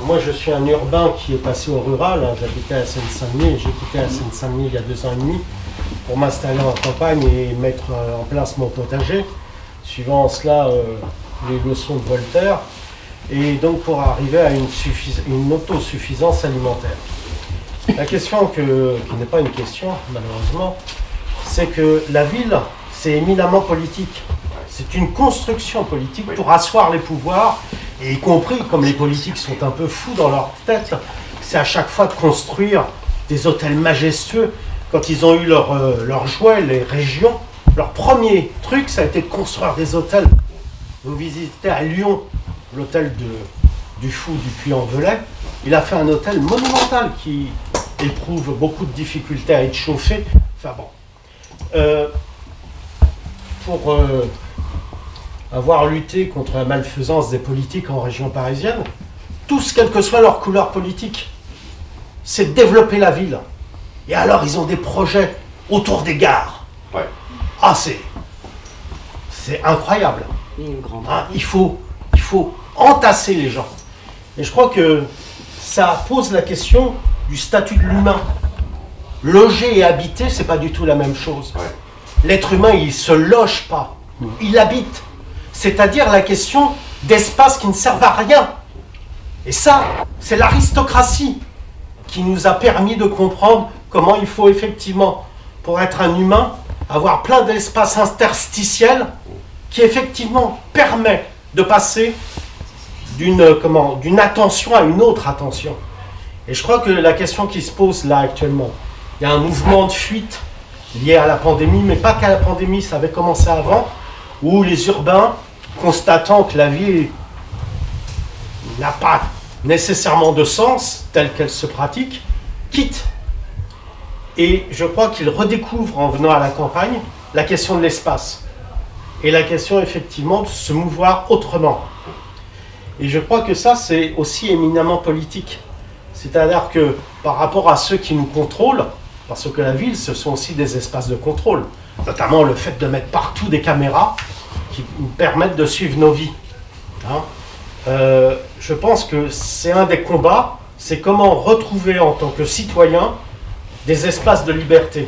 moi je suis un urbain qui est passé au rural. J'habitais à Seine-Saint-Denis et j'ai quitté à Seine-Saint-Denis il y a 2 ans et demi pour m'installer en campagne et mettre en place mon potager, suivant cela les leçons de Voltaire, et donc pour arriver à une autosuffisance alimentaire. La question qui n'est pas une question, malheureusement, c'est que la ville, c'est éminemment politique. C'est une construction politique pour asseoir les pouvoirs, et y compris, comme les politiques sont un peu fous dans leur tête, c'est à chaque fois de construire des hôtels majestueux. Quand ils ont eu leur jouet, les régions, leur premier truc, ça a été de construire des hôtels. Vous visitez à Lyon l'hôtel du fou du Puy-en-Velay, il a fait un hôtel monumental qui éprouve beaucoup de difficultés à être chauffé. Enfin bon. Pour avoir lutté contre la malfaisance des politiques en région parisienne, tous, quelle que soit leur couleur politique, c'est de développer la ville. Et alors, ils ont des projets autour des gares. Ouais. Ah, c'est incroyable. Hein, il faut entasser les gens. Et je crois que ça pose la question du statut de l'humain. Loger et habiter, c'est pas du tout la même chose. Ouais. L'être humain, il se loge pas, il habite. C'est-à-dire la question d'espaces qui ne servent à rien. Et ça, c'est l'aristocratie qui nous a permis de comprendre comment il faut effectivement, pour être un humain, avoir plein d'espaces interstitiels qui effectivement permet de passer d'une attention à une autre attention. Et je crois que la question qui se pose là actuellement, il y a un mouvement de fuite lié à la pandémie, mais pas qu'à la pandémie, ça avait commencé avant, où les urbains, constatant que la vie n'a pas nécessairement de sens telle qu'elle se pratique, quittent. Et je crois qu'ils redécouvrent, en venant à la campagne, la question de l'espace. Et la question, effectivement, de se mouvoir autrement. Et je crois que ça, c'est aussi éminemment politique. C'est-à-dire que, par rapport à ceux qui nous contrôlent, parce que la ville, ce sont aussi des espaces de contrôle, notamment le fait de mettre partout des caméras qui nous permettent de suivre nos vies. Hein, je pense que c'est un des combats, c'est comment retrouver en tant que citoyen des espaces de liberté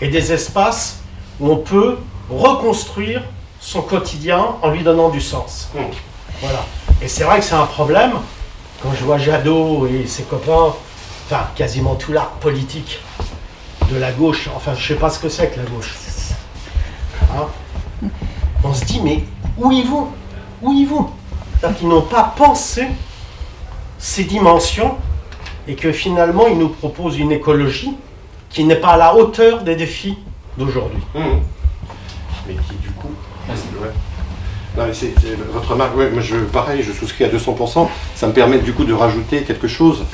et des espaces où on peut reconstruire son quotidien en lui donnant du sens. Voilà. Et c'est vrai que c'est un problème, quand je vois Jadot et ses copains, enfin quasiment tout l'arc politique de la gauche, enfin je sais pas ce que c'est que la gauche. Hein, on se dit, mais où ils vont? Où ils vont? C'est-à-dire qu'ils n'ont pas pensé ces dimensions et que finalement ils nous proposent une écologie qui n'est pas à la hauteur des défis d'aujourd'hui. Mais qui du coup... Ouais. Non, mais c'est votre remarque, ouais, moi pareil, je souscris à 200%, ça me permet du coup de rajouter quelque chose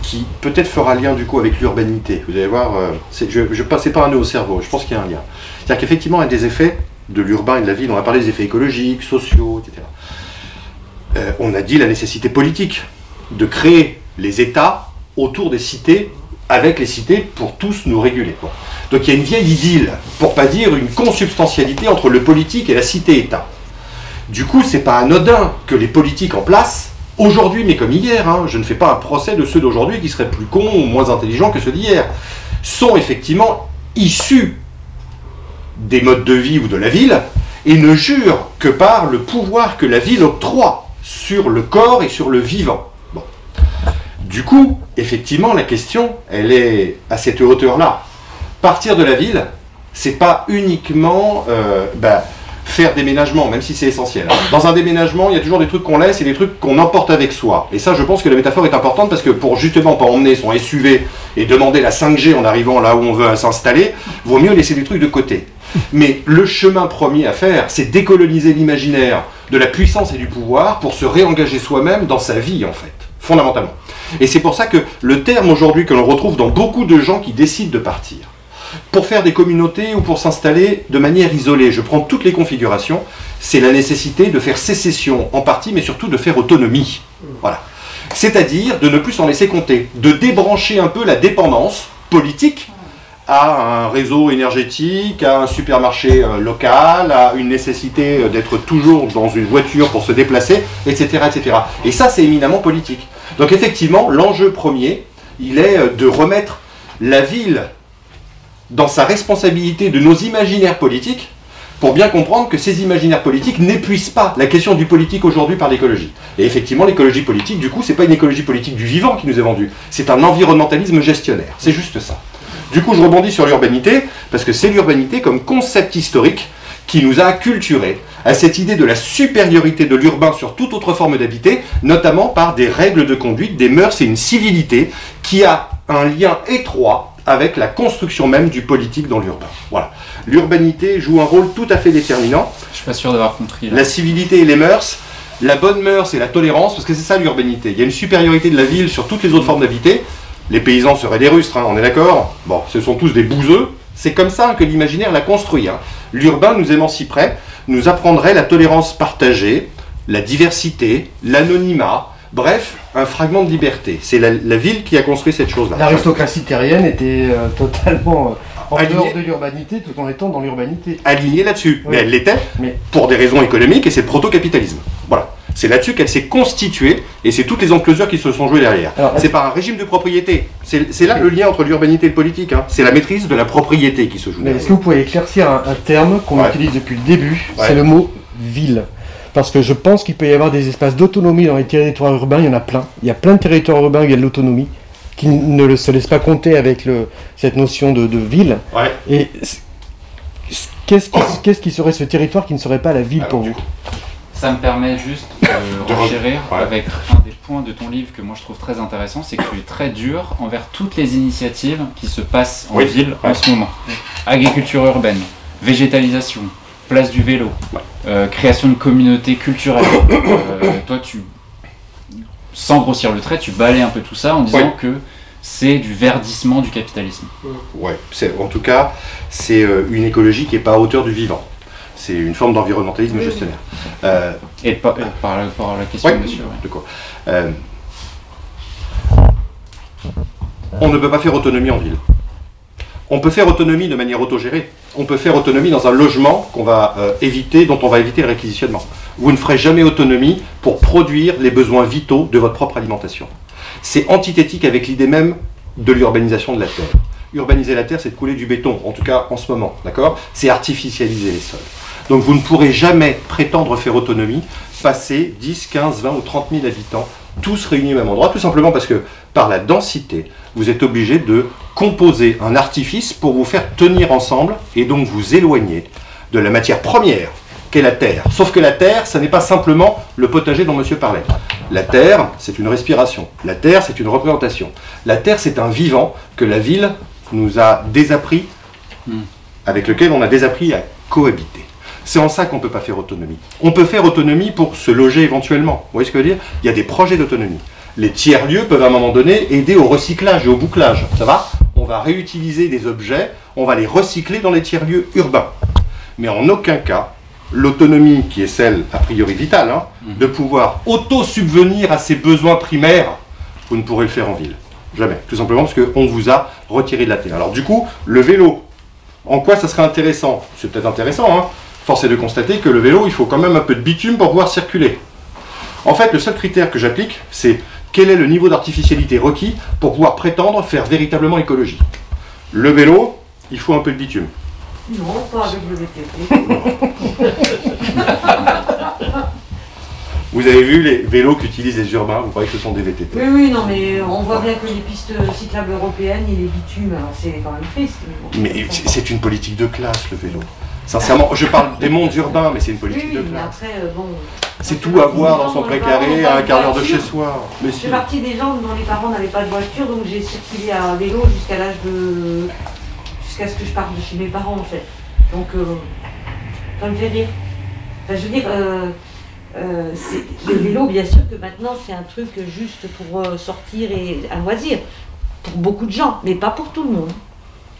qui peut-être fera lien du coup avec l'urbanité. Vous allez voir, je passais pas un nœud au cerveau, je pense qu'il y a un lien. C'est-à-dire qu'effectivement, il y a des effets de l'urbain et de la ville, on a parlé des effets écologiques, sociaux, etc. On a dit la nécessité politique de créer les États autour des cités, avec les cités pour tous nous réguler, quoi. Donc il y a une vieille idylle, pour pas dire une consubstantialité entre le politique et la cité-État. Du coup, c'est pas anodin que les politiques en place, aujourd'hui mais comme hier, hein, je ne fais pas un procès de ceux d'aujourd'hui qui seraient plus cons ou moins intelligents que ceux d'hier, sont effectivement issus des modes de vie ou de la ville, et ne jurent que par le pouvoir que la ville octroie sur le corps et sur le vivant. Bon. Du coup, effectivement, la question, elle est à cette hauteur-là. Partir de la ville, c'est pas uniquement faire déménagement, même si c'est essentiel. Dans un déménagement, il y a toujours des trucs qu'on laisse et des trucs qu'on emporte avec soi. Et ça, je pense que la métaphore est importante parce que pour justement pas emmener son SUV et demander la 5G en arrivant là où on veut s'installer, vaut mieux laisser des trucs de côté. Mais le chemin premier à faire, c'est décoloniser l'imaginaire de la puissance et du pouvoir pour se réengager soi-même dans sa vie, en fait, fondamentalement. Et c'est pour ça que le terme aujourd'hui que l'on retrouve dans beaucoup de gens qui décident de partir, pour faire des communautés ou pour s'installer de manière isolée, je prends toutes les configurations, c'est la nécessité de faire sécession en partie, mais surtout de faire autonomie. Voilà. C'est-à-dire de ne plus s'en laisser compter, de débrancher un peu la dépendance politique à un réseau énergétique, à un supermarché local, à une nécessité d'être toujours dans une voiture pour se déplacer, etc. etc. Et ça, c'est éminemment politique. Donc effectivement, l'enjeu premier, il est de remettre la ville dans sa responsabilité de nos imaginaires politiques, pour bien comprendre que ces imaginaires politiques n'épuisent pas la question du politique aujourd'hui par l'écologie. Et effectivement, l'écologie politique, du coup, c'est pas une écologie politique du vivant qui nous est vendue, c'est un environnementalisme gestionnaire. C'est juste ça. Du coup, je rebondis sur l'urbanité, parce que c'est l'urbanité comme concept historique qui nous a acculturés à cette idée de la supériorité de l'urbain sur toute autre forme d'habiter, notamment par des règles de conduite, des mœurs et une civilité qui a un lien étroit avec la construction même du politique dans l'urbain. Voilà. L'urbanité joue un rôle tout à fait déterminant. Je suis pas sûr d'avoir compris. Là. La civilité et les mœurs, la bonne mœurs et la tolérance, parce que c'est ça l'urbanité. Il y a une supériorité de la ville sur toutes les autres formes d'habiter. Les paysans seraient des rustres, hein, on est d'accord? Bon, ce sont tous des bouseux. C'est comme ça que l'imaginaire l'a construit. Hein. L'urbain nous émanciperait, nous apprendrait la tolérance partagée, la diversité, l'anonymat, bref, un fragment de liberté. C'est la ville qui a construit cette chose-là. L'aristocratie terrienne était totalement en dehors de l'urbanité, tout en étant dans l'urbanité. Alignée là-dessus, oui. Mais elle l'était pour des raisons économiques, et c'est le proto-capitalisme. Voilà. C'est là-dessus qu'elle s'est constituée, et c'est toutes les enclosures qui se sont jouées derrière. C'est par un régime de propriété. C'est là le lien entre l'urbanité et le politique. Hein. C'est la maîtrise de la propriété qui se joue derrière. Est-ce que vous pouvez éclaircir un terme qu'on utilise depuis le début? C'est le mot « ville ». Parce que je pense qu'il peut y avoir des espaces d'autonomie dans les territoires urbains, il y en a plein. Il y a plein de territoires urbains où il y a de l'autonomie, qui ne se laissent pas compter avec cette notion de ville. Ouais. Et qu'est-ce qui serait ce territoire qui ne serait pas la ville pour vous? Ça me permet juste de renchérir avec un des points de ton livre que moi je trouve très intéressant, c'est que tu es très dur envers toutes les initiatives qui se passent en ville en ce moment. Agriculture urbaine, végétalisation, place du vélo, création de communautés culturelles. Toi, sans grossir le trait, tu balayes un peu tout ça en disant que c'est du verdissement du capitalisme. Ouais, en tout cas, c'est une écologie qui n'est pas à hauteur du vivant. C'est une forme d'environnementalisme gestionnaire. Et par la question de monsieur. De quoi on ne peut pas faire autonomie en ville. On peut faire autonomie de manière autogérée. On peut faire autonomie dans un logement qu'on va éviter, dont on va éviter le réquisitionnement. Vous ne ferez jamais autonomie pour produire les besoins vitaux de votre propre alimentation. C'est antithétique avec l'idée même de l'urbanisation de la terre. Urbaniser la terre, c'est de couler du béton, en tout cas en ce moment, d'accord? C'est artificialiser les sols. Donc vous ne pourrez jamais prétendre faire autonomie, passer 10, 15, 20 ou 30 000 habitants, tous réunis au même endroit, tout simplement parce que par la densité, vous êtes obligé de composer un artifice pour vous faire tenir ensemble et donc vous éloigner de la matière première qu'est la terre. Sauf que la terre, ça n'est pas simplement le potager dont monsieur parlait. La terre, c'est une respiration. La terre, c'est une représentation. La terre, c'est un vivant que la ville nous a désappris, avec lequel on a désappris à cohabiter. C'est en ça qu'on ne peut pas faire autonomie. On peut faire autonomie pour se loger éventuellement. Vous voyez ce que je veux dire? Il y a des projets d'autonomie. Les tiers-lieux peuvent à un moment donné aider au recyclage et au bouclage. Ça va? On va réutiliser des objets, on va les recycler dans les tiers-lieux urbains. Mais en aucun cas, l'autonomie qui est celle, a priori vitale, de pouvoir auto-subvenir à ses besoins primaires, vous ne pourrez le faire en ville. Jamais. Tout simplement parce qu'on vous a retiré de la terre. Alors du coup, le vélo, en quoi ça serait intéressant? C'est peut-être intéressant, hein. Force est de constater que le vélo, il faut quand même un peu de bitume pour pouvoir circuler. En fait, le seul critère que j'applique, c'est quel est le niveau d'artificialité requis pour pouvoir prétendre faire véritablement écologie. Le vélo, il faut un peu de bitume. Non, pas avec le VTT. Vous avez vu les vélos qu'utilisent les urbains, vous croyez que ce sont des VTT? Oui, oui, non, mais on voit bien que les pistes cyclables européennes, il est bitume, alors c'est quand même triste. Mais c'est une politique de classe, le vélo. Sincèrement, je parle des mondes urbains, mais c'est une politique de mais classe. après, bon... C'est tout avoir dans son précaré à un quart d'heure de chez soi. Je fais partie des gens dont les parents n'avaient pas de voiture, donc j'ai circulé à vélo jusqu'à l'âge de... jusqu'à ce que je parte de chez mes parents, en fait. Donc, ça me fait rire. Enfin, je veux dire, le vélo, bien sûr que maintenant, c'est un truc juste pour sortir et un loisir. Pour beaucoup de gens, mais pas pour tout le monde.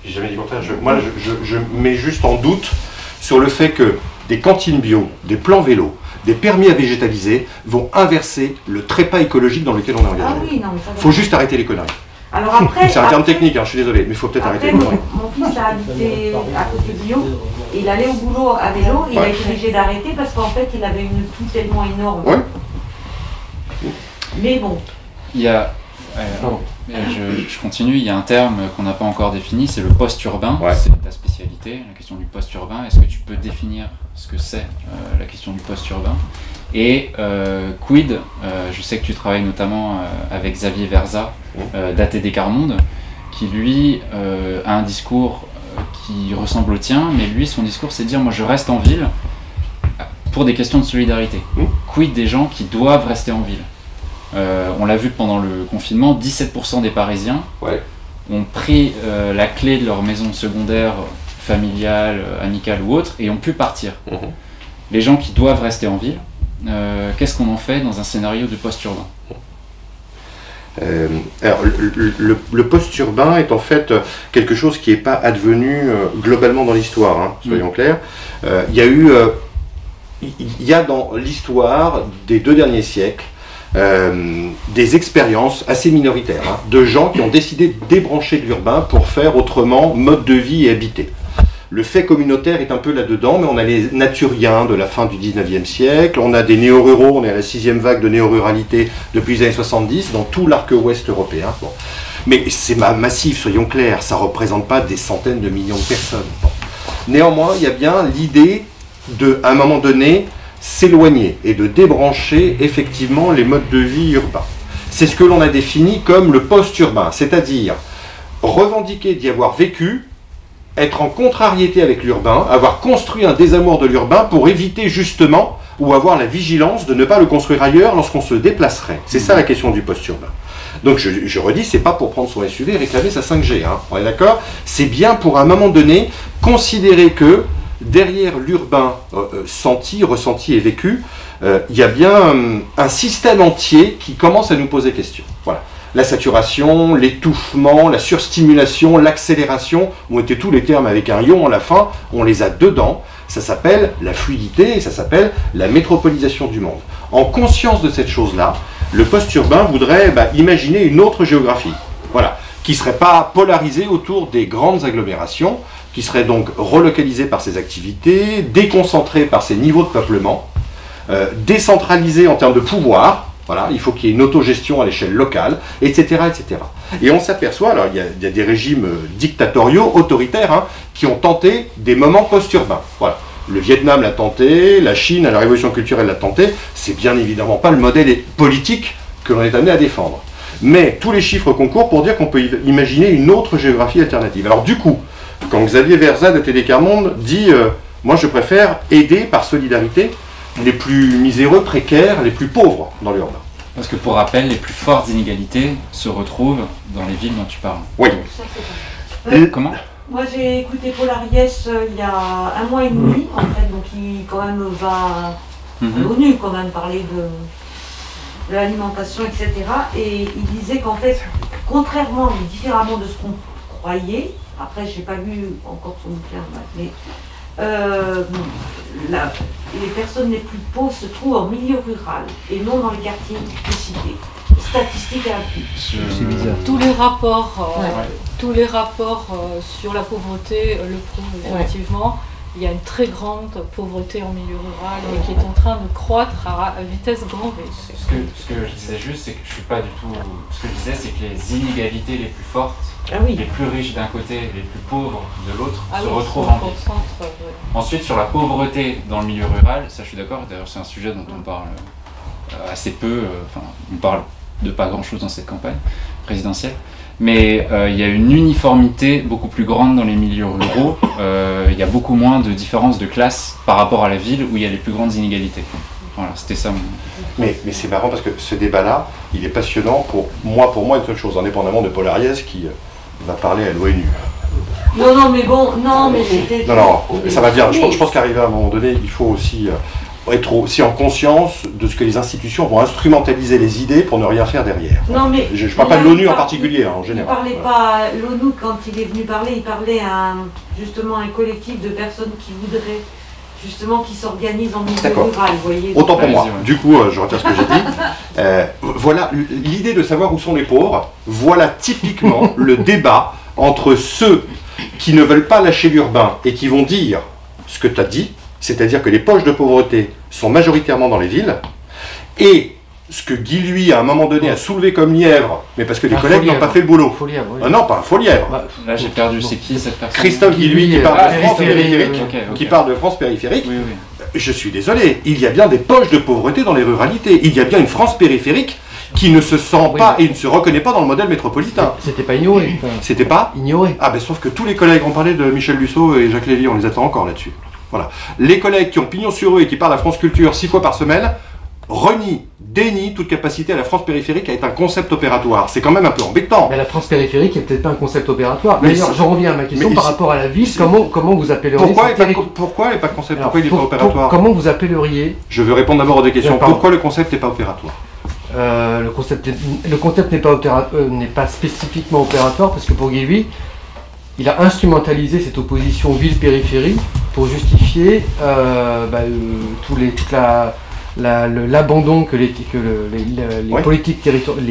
J'ai jamais dit le contraire. Moi, je mets juste en doute sur le fait que des cantines bio, des plans vélo, des permis à végétaliser vont inverser le trépas écologique dans lequel on est engagé. Ah oui, non, mais ça va. Faut juste arrêter les conneries. Alors après, c'est un terme technique, hein, je suis désolé, mais il faut peut-être arrêter les conneries. Mon fils a habité à côté de Lyon, et il allait au boulot à vélo, et il a été obligé d'arrêter parce qu'en fait il avait une toux tellement énorme. Ouais. Mais bon. Il y a... je continue, il y a un terme qu'on n'a pas encore défini, c'est le post-urbain, c'est ta spécialité, la question du post-urbain. Est-ce que tu peux définir ce que c'est la question du post-urbain? Et quid, je sais que tu travailles notamment avec Xavier Verza d'ATD Quart Monde, qui lui a un discours qui ressemble au tien, mais lui son discours c'est de dire moi je reste en ville pour des questions de solidarité. Quid des gens qui doivent rester en ville? On l'a vu pendant le confinement, 17% des Parisiens ont pris la clé de leur maison secondaire, familiale, amicale ou autre, et ont pu partir. Les gens qui doivent rester en ville, qu'est-ce qu'on en fait dans un scénario de post-urbain? Alors, le post-urbain est en fait quelque chose qui n'est pas advenu globalement dans l'histoire, hein, soyons clairs. Il y a dans l'histoire des 2 derniers siècles des expériences assez minoritaires, hein, de gens qui ont décidé de débrancher de l'urbain pour faire autrement mode de vie et habiter. Le fait communautaire est un peu là-dedans, mais on a les naturiens de la fin du 19e siècle, on a des néo-ruraux, on est à la 6e vague de néo-ruralité depuis les années 70 dans tout l'arc ouest européen. Bon. Mais c'est massif, soyons clairs, ça ne représente pas des centaines de millions de personnes. Bon. Néanmoins, il y a bien l'idée de, à un moment donné, s'éloigner et de débrancher effectivement les modes de vie urbains. C'est ce que l'on a défini comme le post-urbain, c'est-à-dire revendiquer d'y avoir vécu, être en contrariété avec l'urbain, avoir construit un désamour de l'urbain pour éviter justement, ou avoir la vigilance de ne pas le construire ailleurs lorsqu'on se déplacerait. C'est ça la question du post-urbain. Donc je redis, c'est pas pour prendre son SUV et réclamer sa 5G, hein, on est d'accord? C'est bien pour à un moment donné considérer que derrière l'urbain senti, ressenti et vécu, il y a bien un système entier qui commence à nous poser question. Voilà. La saturation, l'étouffement, la surstimulation, l'accélération, ont été tous les termes avec un ion à la fin, on les a dedans. Ça s'appelle la fluidité et ça s'appelle la métropolisation du monde. En conscience de cette chose-là, le post-urbain voudrait imaginer une autre géographie, voilà, qui ne serait pas polarisée autour des grandes agglomérations, qui serait donc relocalisée par ses activités, déconcentrée par ses niveaux de peuplement, décentralisée en termes de pouvoir. Voilà, il faut qu'il y ait une autogestion à l'échelle locale, etc., etc. Et on s'aperçoit, alors il y a des régimes dictatoriaux, autoritaires, hein, qui ont tenté des moments post-urbains. Voilà. Le Vietnam l'a tenté, la Chine, à la révolution culturelle, l'a tenté. C'est bien évidemment pas le modèle politique que l'on est amené à défendre. Mais tous les chiffres concourent pour dire qu'on peut imaginer une autre géographie alternative. Alors du coup, quand Xavier Verza de ATD Quart Monde dit moi je préfère aider par solidarité les plus miséreux, précaires, les plus pauvres dans l'urbain. Parce que pour rappel, les plus fortes inégalités se retrouvent dans les villes dont tu parles. Oui. Comment? Moi j'ai écouté Paul Ariès il y a 1 mois et demi, en fait, donc il quand même va à l'ONU quand même parler de l'alimentation, etc. Et il disait qu'en fait, contrairement, mais différemment de ce qu'on croyait, après je n'ai pas lu encore son bouquin, mais les personnes les plus pauvres se trouvent en milieu rural et non dans les quartiers de cité. Statistique à appui. C'est bizarre. Tous les rapports sur la pauvreté le prouvent effectivement. Il y a une très grande pauvreté en milieu rural et qui est en train de croître à vitesse grand V. Ce que je disais juste, c'est que je suis pas du tout... Ce que je disais, c'est que les inégalités les plus fortes, les plus riches d'un côté, les plus pauvres de l'autre, se retrouvent en ville. Ensuite, sur la pauvreté dans le milieu rural, ça je suis d'accord, d'ailleurs c'est un sujet dont on parle assez peu, on parle de pas grand-chose dans cette campagne présidentielle. Mais il y a une uniformité beaucoup plus grande dans les milieux ruraux. Il y a beaucoup moins de différences de classe par rapport à la ville où il y a les plus grandes inégalités. Voilà, c'était ça. Mais c'est marrant parce que ce débat-là, il est passionnant pour moi une seule chose, indépendamment de Paul Ariès qui va parler à l'ONU. Non, mais bon, non, mais c'était... Non, ça va bien. Je pense qu'arriver à un moment donné, il faut aussi être aussi en conscience de ce que les institutions vont instrumentaliser les idées pour ne rien faire derrière. Non, mais je ne parle pas de l'ONU en particulier, en général. Il ne parlait pas l'ONU quand il est venu parler, il parlait à justement un collectif de personnes qui voudraient, justement, qui s'organisent en milieu rural, vous voyez. Autant pour moi. Du coup, je retire ce que j'ai dit. Voilà, l'idée de savoir où sont les pauvres, voilà typiquement le débat entre ceux qui ne veulent pas lâcher l'urbain et qui vont dire ce que tu as dit, c'est-à-dire que les poches de pauvreté sont majoritairement dans les villes, et ce que Guy, lui, à un moment donné, a soulevé comme lièvre, mais parce que les collègues n'ont pas fait le boulot. Faux-lièvre, oui. Ah non, pas un faux lièvre. Là, j'ai perdu, c'est qui cette personne? Christophe Guy, lui, qui parle de France périphérique. Okay. Qui parle de France périphérique. Oui. Je suis désolé, il y a bien des poches de pauvreté dans les ruralités. Il y a bien une France périphérique qui ne se sent pas et ne se reconnaît pas dans le modèle métropolitain. C'était pas ignoré. C'était pas ignoré. Ah ben sauf que tous les collègues ont parlé de Michel Lussot et Jacques Lévy, on les attend encore là-dessus. Voilà. Les collègues qui ont pignon sur eux et qui parlent à France Culture 6 fois par semaine dénient toute capacité à la France périphérique à être un concept opératoire. C'est quand même un peu embêtant. Mais la France périphérique n'est peut-être pas un concept opératoire. D'ailleurs, j'en reviens à ma question par rapport à la ville. Comment vous appelleriez pourquoi elle n'est pas concept? Pourquoi il n'est pas opératoire? Comment vous appelleriez? Je veux répondre d'abord aux deux questions. Pourquoi le concept n'est pas opératoire? Le concept n'est pas spécifiquement opératoire parce que pour Guy, il a instrumentalisé cette opposition ville-périphérie pour justifier l'abandon que les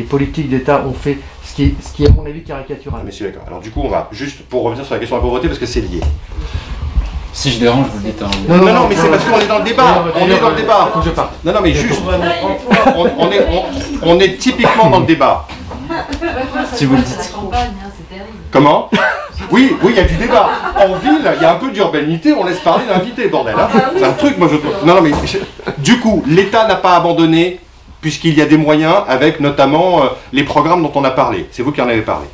politiques d'État ont fait, ce qui est à mon avis caricatural. Mais je suis d'accord. Alors du coup, on va juste pour revenir sur la question de la pauvreté parce que c'est lié. Si je dérange, vous le dites. Non, mais c'est parce qu'on est dans le débat. On est dans le débat. Faut que je parte. Non, mais juste, on est typiquement dans le débat. Si vous le dites. Comment? Oui, il y a du débat. En ville, il y a un peu d'urbanité, on laisse parler l'invité, bordel. Hein. C'est un truc, moi je trouve. Non, mais du coup, l'État n'a pas abandonné, puisqu'il y a des moyens, avec notamment les programmes dont on a parlé. C'est vous qui en avez parlé.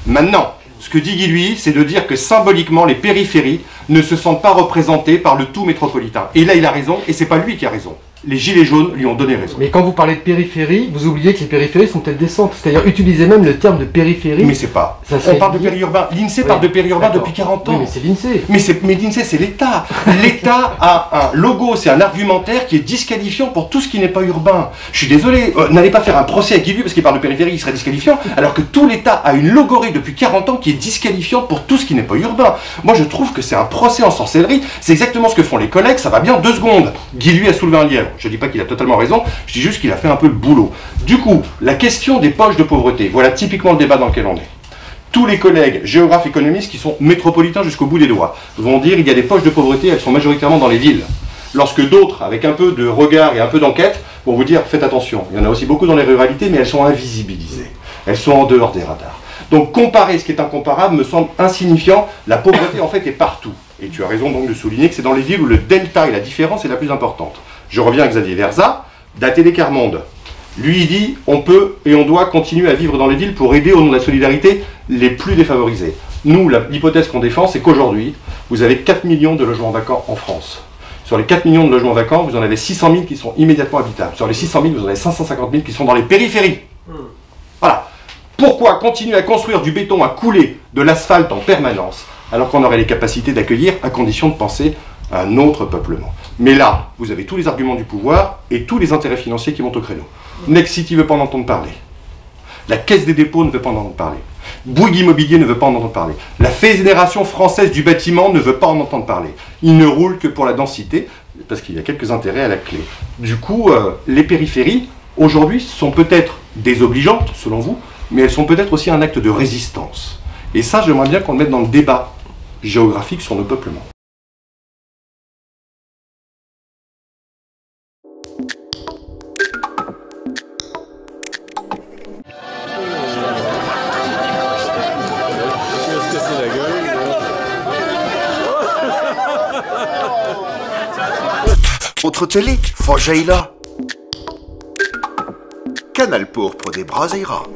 Maintenant, ce que dit Guy, lui, c'est de dire que symboliquement, les périphéries ne se sentent pas représentées par le tout métropolitain. Et là, il a raison, et c'est pas lui qui a raison. Les gilets jaunes lui ont donné raison. Mais quand vous parlez de périphérie, vous oubliez que les périphéries sont peut-être des centres. C'est-à-dire, utilisez même le terme de périphérie. Mais c'est pas. On parle de périurbain. L'INSEE parle de périurbain depuis 40 ans. Oui, mais c'est l'INSEE. Mais l'INSEE, c'est l'État. L'État a un logo, c'est un argumentaire qui est disqualifiant pour tout ce qui n'est pas urbain. Je suis désolé, n'allez pas faire un procès à Guy parce qu'il parle de périphérie, il serait disqualifiant, alors que tout l'État a une logorée depuis 40 ans qui est disqualifiante pour tout ce qui n'est pas urbain. Moi, je trouve que c'est un procès en sorcellerie. C'est exactement ce que font les collègues, ça va bien 2 secondes. Guy, lui, a soulevé un lièvre. Je dis pas qu'il a totalement raison, je dis juste qu'il a fait un peu le boulot. Du coup, la question des poches de pauvreté, voilà typiquement le débat dans lequel on est. Tous les collègues géographes économistes qui sont métropolitains jusqu'au bout des doigts vont dire il y a des poches de pauvreté, elles sont majoritairement dans les villes. Lorsque d'autres, avec un peu de regard et un peu d'enquête, vont vous dire faites attention, il y en a aussi beaucoup dans les ruralités, mais elles sont invisibilisées. Elles sont en dehors des radars. Donc comparer ce qui est incomparable me semble insignifiant. La pauvreté en fait est partout. Et tu as raison donc de souligner que c'est dans les villes où le delta et la différence est la plus importante. Je reviens à Xavier Verza, d'Atelier Carmonde. Lui, il dit on peut et on doit continuer à vivre dans les villes pour aider au nom de la solidarité les plus défavorisés. Nous, l'hypothèse qu'on défend, c'est qu'aujourd'hui, vous avez 4 millions de logements vacants en France. Sur les 4 millions de logements vacants, vous en avez 600 000 qui sont immédiatement habitables. Sur les 600 000, vous en avez 550 000 qui sont dans les périphéries. Voilà. Pourquoi continuer à construire du béton à couler, de l'asphalte en permanence, alors qu'on aurait les capacités d'accueillir à condition de penser à un autre peuplement? Mais là, vous avez tous les arguments du pouvoir et tous les intérêts financiers qui vont au créneau. Nexity ne veut pas en entendre parler. La Caisse des dépôts ne veut pas en entendre parler. Bouygues Immobilier ne veut pas en entendre parler. La Fédération française du bâtiment ne veut pas en entendre parler. Il ne roule que pour la densité, parce qu'il y a quelques intérêts à la clé. Du coup, les périphéries, aujourd'hui, sont peut-être désobligeantes, selon vous, mais elles sont peut-être aussi un acte de résistance. Et ça, j'aimerais bien qu'on le mette dans le débat géographique sur nos peuplements. Autre télé, faut que j'aille là. Canal pourpre des bras et rats.